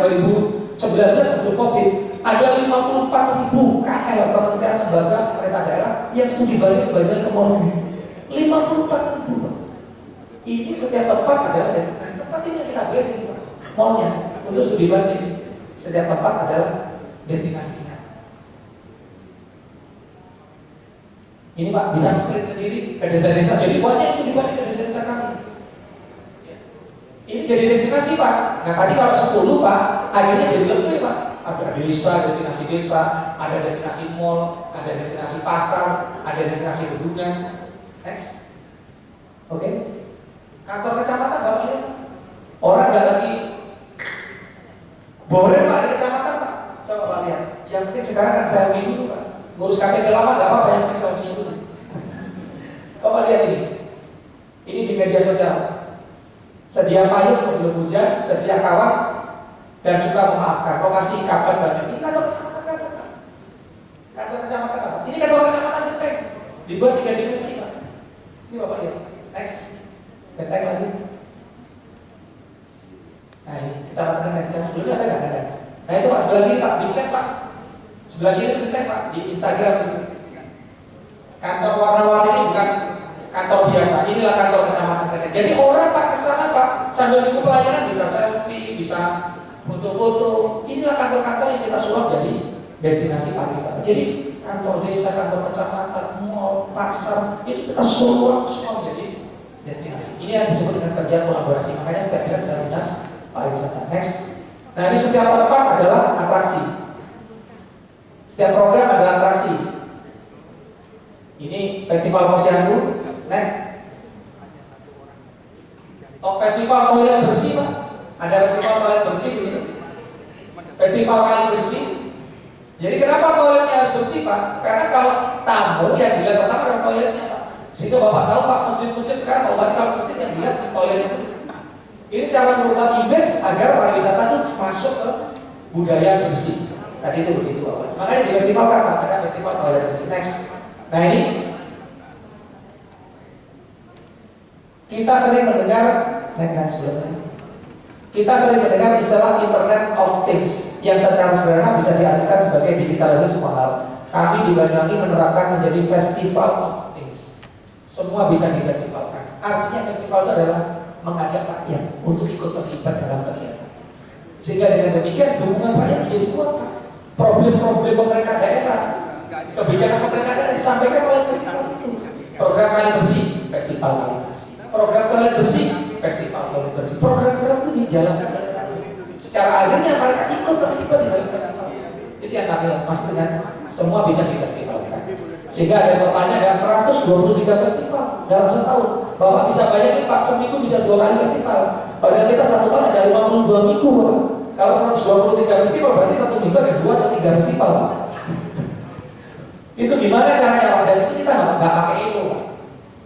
2019 sebelum COVID, ada 54.000 KL kementerian lembaga pemerintah daerah yang studi banding ke mall. 54.000 Pak. Ini setiap tempat adalah destinasi. Tempat ini yang kita branding Pak, mallnya untuk studi banding. Setiap tempat adalah destinasinya. Ini Pak bisa print sendiri ke desa-desa. Jadi banyak studi banding ke desa-desa kami. Ini jadi destinasi Pak. Nah tadi kalau 10 Pak, akhirnya jadi lebih Pak. Ada desa, destinasi desa, ada destinasi mall, ada destinasi pasar, ada destinasi bendungan. Next. Oke. Kantor kecamatan Bapak lihat. Orang nggak lagi boren Pak di kecamatan Pak. Coba Pak lihat. Yang penting sekarang kan selfie dulu Pak. Ngurus KTP lama nggak apa-apa, yang penting selfie dulu. Bapak lihat ini. Ini di media sosial. Sedia payung sebelum hujan, sedia kawan dan suka memaafkan. Lokasi kapan banyak. Ini kantor kecamatan Pak. Kantor kecamatan Pak. Ini kantor kecamatan Genteng. Dibuat 3 dimensi Pak. Ini Bapak lihat. Next. Genteng lagi. Nah ini kecamatan Genteng. Yang sebelumnya ada nggak ada? Nah itu Pak sebelah kiri Pak. Dicek Pak. Sebelah kiri itu Genteng Pak. Di Instagram itu. Kantor warna-warni ini bukan kantor biasa. Inilah kantor kecamatan Genteng. Jadi orang Pak kesana Pak sambil nunggu pelayanan bisa selfie, bisa foto-foto. Inilah kantor-kantor yang kita sulap jadi destinasi pariwisata. Jadi kantor desa, kantor kecamatan, mall, pasar itu kita sulap semua jadi destinasi. Ini yang disebut dengan kerja kolaborasi. Makanya setiap dinas ada dinas pariwisata. Next. Nah ini setiap tempat adalah atraksi. Setiap program adalah atraksi. Ini festival Posyandu. Next. Festival toilet bersih Pak. Ada festival toilet bersih di sini. Festival kali bersih. Jadi kenapa toiletnya harus bersih Pak? Karena kalau tamu yang dilihat pertama adalah toiletnya Pak. Sehingga Bapak tahu Pak, masjid-masjid sekarang Pak Bupati kalau masjid yang dilihat toiletnya itu. Ini cara merubah image agar pariwisata itu masuk ke budaya bersih. Tadi itu begitu Bapak. Makanya di festival kan ada festival toilet bersih. Next. Nah ini kita sering mendengar istilah Internet of Things yang secara sederhana bisa diartikan sebagai digitalisasi semua hal. Kami di Banyuwangi menerapkan menjadi Festival of Things. Semua bisa difestivalkan. Artinya festival itu adalah mengajak rakyat untuk ikut terlibat dalam kegiatan. Sehingga dengan demikian dukungan rakyat menjadi kuat Pak. Problem-problem pemerintah daerah, kebijakan pemerintah daerah disampaikan oleh festival itu. Program kali bersih, festival kali bersih. Program toilet bersih, festival toilet bersih. Program-program itu dijalankan oleh rakyat. Secara akhirnya mereka ikut terlibat di dalam festival. Itu yang kami maksud dengan semua bisa difestivalkan. Sehingga ada totalnya ada 123 festival dalam setahun. Bapak bisa bayangin Pak, seminggu bisa 2 kali festival. Padahal kita satu tahun ada 52 minggu Bapak. Kalau 123 festival berarti satu minggu ada 2 atau 3 festival Pak. Itu gimana caranya Pak? Dan itu kita nggak pakai itu Pak.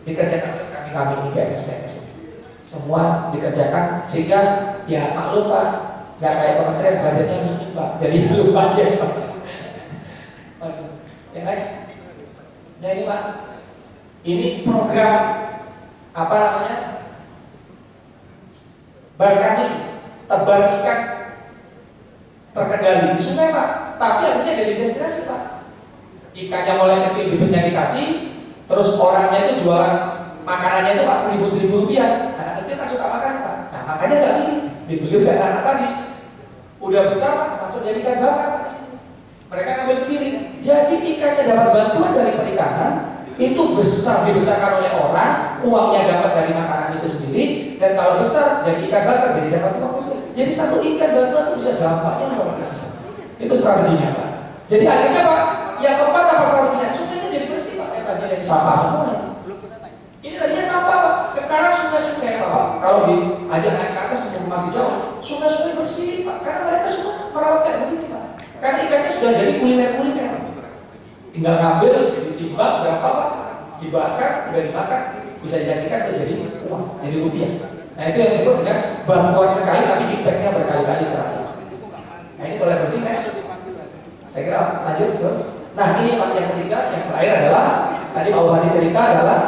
Dikerjakan oleh kami ini PNS. Semua dikerjakan sehingga ya maklum Pak, nggak kayak kementerian budgetnya minim Pak. Jadi lumayan Pak. Ya next. Nah ini Pak, ini program apa namanya? Barkani tebar ikan terkendali di sungai Pak, tapi akhirnya jadi destinasi Pak. Ikannya mulai kecil bibitnya dikasih, terus orangnya itu jualan makanannya itu Pak 1.000 rupiah. Anak kecil kan suka makan Pak, nah makanya nggak dibeli dari anak tadi. Udah besar Pak, langsung jadi ikan bakar. Mereka ngambil sendiri. Jadi ikannya dapat bantuan dari perikanan, itu besar dibesarkan oleh orang, uangnya dapat dari makanan itu sendiri, dan kalau besar jadi ikan bakar, jadi dapat uang itu. Jadi satu ikan bantuan itu bisa dampaknya luar biasa. Itu strateginya Pak. Jadi akhirnya Pak, yang keempat apa strateginya? Sungainya jadi bersih Pak. Yang tadi dari sampah semuanya. Ini tadinya sampah Pak. Sekarang sungai-sungai Pak. Kalau diajak naik ke atas sebelum masih jauh, sungai-sungai bersih Pak. Karena mereka semua merawat kayak begini Pak. Karena ikannya sudah jadi kuliner-kuliner. Tinggal ngambil, ditimbang berapa Pak, dibakar, udah dimakan, bisa dijanjikan untuk jadi uang, jadi rupiah. Nah itu yang disebut dengan bantuan sekali tapi impactnya berkali-kali ke rakyat. Nah ini boleh bersih next. Saya kira lanjut terus. Nah ini Pak yang ketiga, yang terakhir adalah tadi Pak Bupati cerita adalah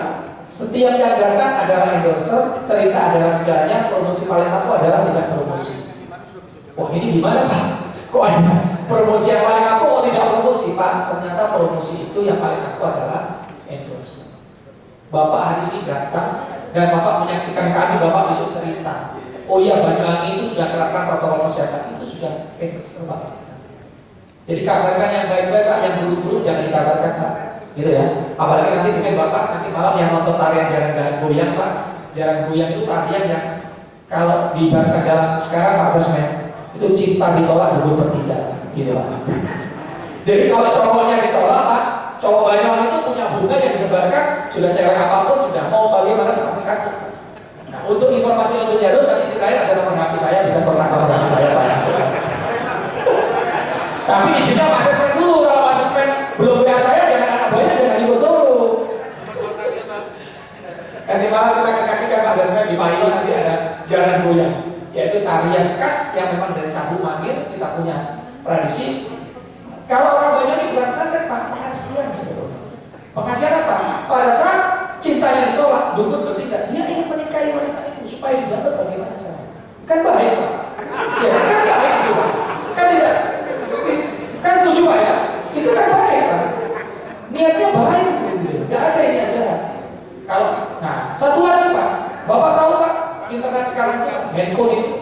setiap yang datang adalah endorser, cerita adalah segalanya, promosi paling aku adalah tidak promosi. Wah ini gimana Pak? Kok ada promosi yang paling aku kok tidak promosi Pak? Ternyata promosi itu yang paling aku adalah endorse. Bapak hari ini datang dan Bapak menyaksikan kami, Bapak besok cerita. Oh iya Banyuwangi itu sudah terapkan protokol kesehatan, itu sudah endorse Pak. Jadi kabarkan yang baik-baik Pak, yang buruk-buruk jangan dikabarkan Pak. Gitu ya. Apalagi nanti mungkin Bapak nanti malam yang nonton tarian jaran goyang Pak. Jaran goyang itu tarian yang kalau diibaratkan dalam sekarang Pak Sesmen itu cinta ditolak dulu bertindak gitu Pak. Jadi kalau cowoknya ditolak Pak, cowok Banyuwangi itu punya bunga yang disebarkan, sudah cewek apapun sudah mau bagaimana pasti kartu. Nah untuk informasi lebih jauh nanti di terakhir ada nomor HP saya, bisa kontak nomor HP saya Pak. Tapi izinnya Pak Sesmen dulu, kalau Pak Sesmen belum punya saya jangan anak buahnya jangan ikut dulu. Nanti malam kita akan kasihkan Pak Sesmen di Pahilo nanti ada jalan goyang, yaitu tarian khas yang memang dari Sabu Mangir kita punya tradisi. Kalau orang Banyuwangi bukan santet Pak, pengasihan sebetulnya. Pengasihan apa? Pada saat cintanya ditolak, dukun bertindak, dia ingin menikahi wanita itu supaya didapat bagaimana caranya. Kan baik Pak? Ya kan baik itu Pak? Kan tidak? Kan setuju Pak ya? Itu kan baik Pak? Niatnya baik itu, nggak ada ini aja. Kalau, nah satu lagi Pak, Bapak tahu Pak, internet sekarang itu, handphone itu,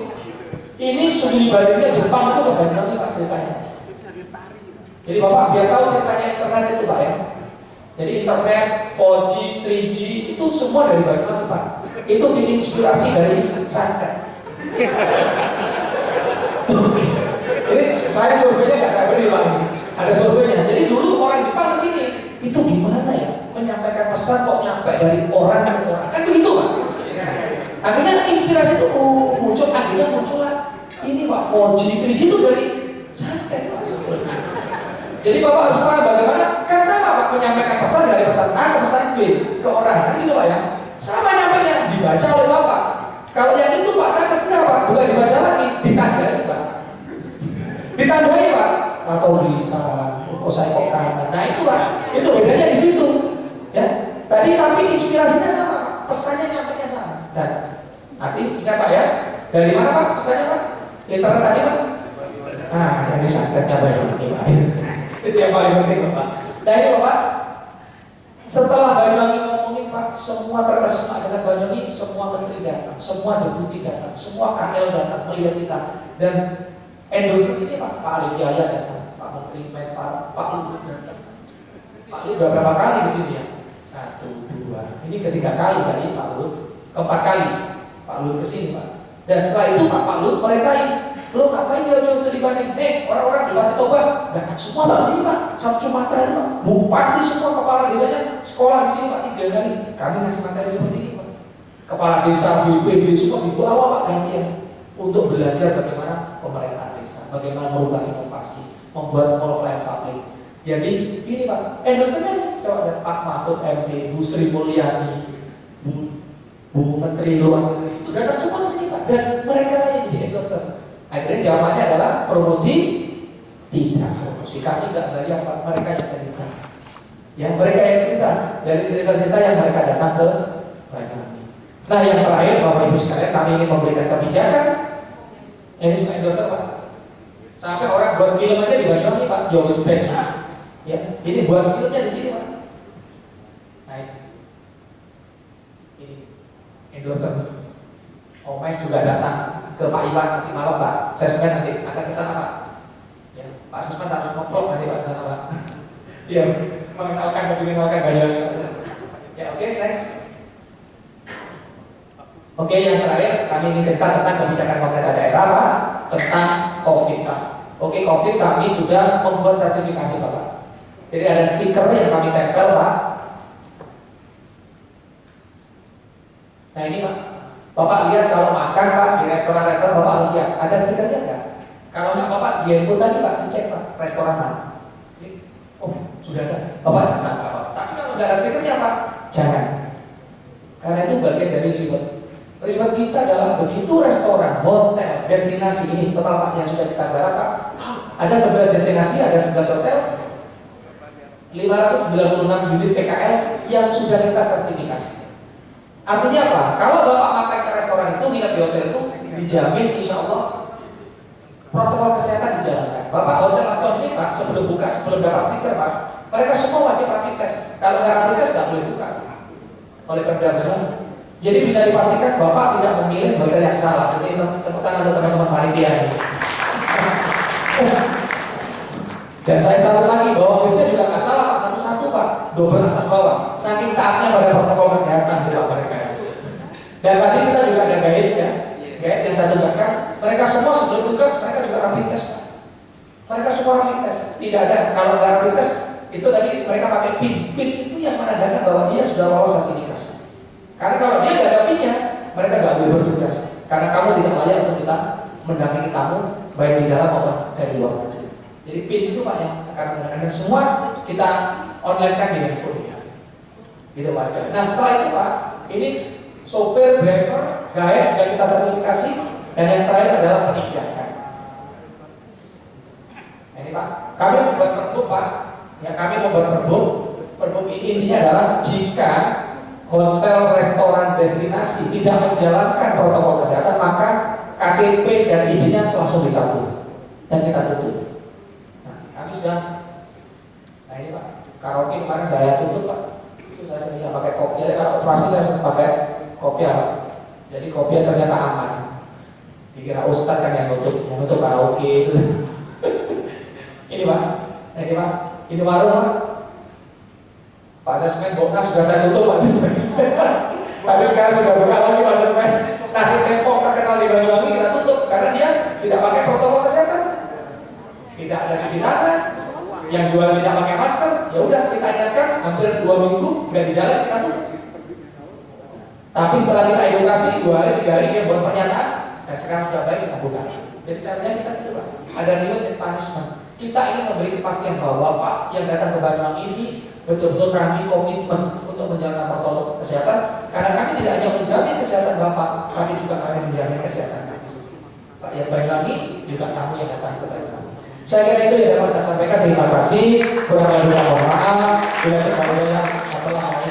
ini studi bandingnya Jepang itu ke Banyuwangi Pak ceritanya. Jadi Bapak biar tahu ceritanya internet itu Pak ya. Jadi internet 4G, 3G itu semua dari Banyuwangi Pak. Itu diinspirasi dari santet. Ini saya surveinya nggak saya beri Pak. Ada surveinya. Jadi dulu orang Jepang di sini itu gimana ya menyampaikan pesan kok nyampe dari orang ke orang kan begitu Pak. Akhirnya inspirasi itu muncul, akhirnya muncullah ini Pak 4G, 3G itu dari santet Pak sebetulnya. Jadi Bapak harus paham bagaimana, kan sama Pak menyampaikan pesan dari pesan A ke pesan B ke orang, kan gitu Pak ya. Sama nyampainya, dibaca oleh Bapak. Kalau yang itu Pak sakit enggak Pak, bukan dibaca lagi, ditandai Pak. Ditandai Pak, atau bisa, oh saya kok kangen. Nah itu Pak, itu bedanya di situ. Ya, tadi tapi inspirasinya sama, pesannya nyampainya sama. Dan arti ingat Pak ya, dari mana Pak pesannya Pak? Internet tadi Pak? Nah, dari santetnya Pak ini Pak. Itu yang paling penting Pak. Nah ini Bapak, setelah Banyuwangi ngomongin Pak, semua terkesima dengan Banyuwangi, semua menteri datang, semua deputi datang, semua KL datang melihat kita. Dan endorser ini Pak Arif Yahya datang, Pak Menteri Menpar, Pak Luhut datang. Pak Luhut beberapa kali ke sini ya? 1, 2, ini ketiga kali tadi Pak Luhut, keempat kali Pak Luhut ke sini Pak. Dan setelah itu Pak Luhut meretain, lo ngapain jauh-jauh studi banding? Orang-orang di Bati Toba datang semua Pak sini Pak, satu Sumatera ini Pak, bupati semua, kepala desanya sekolah di sini Pak 3 kali. Kami ngasih materi seperti ini Pak. Kepala desa, BPD semua dibawa Pak gantian untuk belajar bagaimana pemerintah desa, bagaimana merubah inovasi, membuat mall pelayan publik. Jadi ini Pak, endorsernya coba ada Pak Mahfud MP, Bu Sri Mulyani, Bu Menteri Luar Negeri itu datang semua di sini Pak, dan mereka yang jadi endorser. Akhirnya jawabannya adalah promosi tidak, promosi kami nggak bayar Pak, mereka yang cerita. Ya mereka yang cerita dari cerita-cerita yang mereka datang ke Banyuwangi. Nah yang terakhir Bapak Ibu sekalian, kami ingin memberikan kebijakan. Ini juga endorser Pak. Sampai orang buat film aja di Banyuwangi Pak, Yowes Bank. Ya, ini buat filmnya di sini Pak. Nah ini endorser. Omais juga datang ke Pak Iwan nanti malam Pak. Sesmen nanti akan ke sana Pak. Ya, Pak Sesmen harus nge-vlog nanti Pak ke sana Pak. Iya, mengenalkan gaya. Ya oke, next. Oke, yang terakhir kami ingin cerita tentang kebijakan pemerintah daerah Pak, tentang COVID Pak. Oke, COVID kami sudah membuat sertifikasi Pak. Jadi ada stiker yang kami tempel Pak. Nah ini Pak, Bapak lihat kalau makan Pak di restoran-restoran Bapak harus lihat ada stikernya enggak? Kalau enggak Bapak di handphone tadi Pak dicek Pak restoran mana. Oh sudah ada, Bapak datang Pak. Tapi kalau enggak ada stikernya Pak, jangan. Karena itu bagian dari ribet. Ribet kita adalah begitu restoran, hotel, destinasi ini total Pak yang sudah kita garap Pak. Ada 11 destinasi, ada 11 hotel, 596 unit PKL yang sudah kita sertifikasi. Artinya apa? Kalau Bapak makan ke restoran itu, nginep di hotel itu, dijamin insya Allah protokol kesehatan dijalankan. Bapak hotel Aston ini Pak, sebelum buka, sebelum dapat stiker Pak, mereka semua wajib rapid test. Kalau nggak rapid test nggak boleh buka oleh Pemda Banyuwangi. Jadi bisa dipastikan Bapak tidak memilih hotel yang salah. Jadi tepuk tangan untuk teman-teman panitia. Dan saya satu lagi bahwa bisnya juga nggak salah Pak, satu-satu Pak, double atas bawah. Saking taatnya pada protokol kesehatan Pak mereka. Dan tadi kita juga ada guide ya, guide yang saya tugaskan. Mereka semua sebelum tugas mereka juga rapid test Pak. Mereka semua rapid test. Tidak ada kalau nggak rapid test itu tadi mereka pakai PIN. PIN itu yang menandakan bahwa dia sudah lolos sertifikasi. Karena kalau dia nggak ada PIN-nya, mereka nggak boleh bertugas. Karena kamu tidak layak untuk kita mendampingi tamu baik di dalam maupun dari luar. Jadi PIN itu Pak yang akan menggunakan semua kita online kan di handphone. Gitu Pak sekali. Nah setelah itu Pak, ini sopir, driver, guide sudah kita sertifikasi, dan yang terakhir adalah penindakan. Nah, ini Pak, kami membuat perbuk Pak. Ya kami membuat perbuk. Perbuk ini intinya adalah jika hotel, restoran, destinasi tidak menjalankan protokol kesehatan, maka KTP dan izinnya langsung dicabut dan kita tutup. Nah ini Pak, karaoke kemarin saya tutup Pak. Itu saya sedia pakai kopi. Jadi kalau operasi saya pakai kopi Pak. Jadi kopi ternyata aman. Dikira ustad kan yang nutup karaoke itu. Ini Pak, ini Pak, ini warung Pak. Pak Sesmen Boknas sudah saya tutup Pak Sesmen. Tapi sekarang sudah buka lagi Pak Sesmen. Nasi Tempo terkenal di Banyuwangi kita tutup karena dia tidak pakai protokol kesehatan. Tidak ada cuci tangan, yang jualan tidak pakai masker, ya udah kita ingatkan hampir 2 minggu nggak di jalan kita tutup. Tapi setelah kita edukasi 2 hari 3 hari dia buat pernyataan dan sekarang sudah baik kita buka. Jadi caranya kita tutup Pak. Ada limit and punishment. Kita ingin memberi kepastian bahwa Bapak yang datang ke Banyuwangi ini betul-betul kami komitmen untuk menjalankan protokol kesehatan, karena kami tidak hanya menjamin kesehatan Bapak, tapi juga kami menjamin kesehatan kami sendiri. Rakyat Banyuwangi juga tamu yang datang ke Banyuwangi. Saya kira itu yang dapat saya sampaikan. Terima kasih. Kurang lebih mohon maaf. Bila terlalu banyak masalah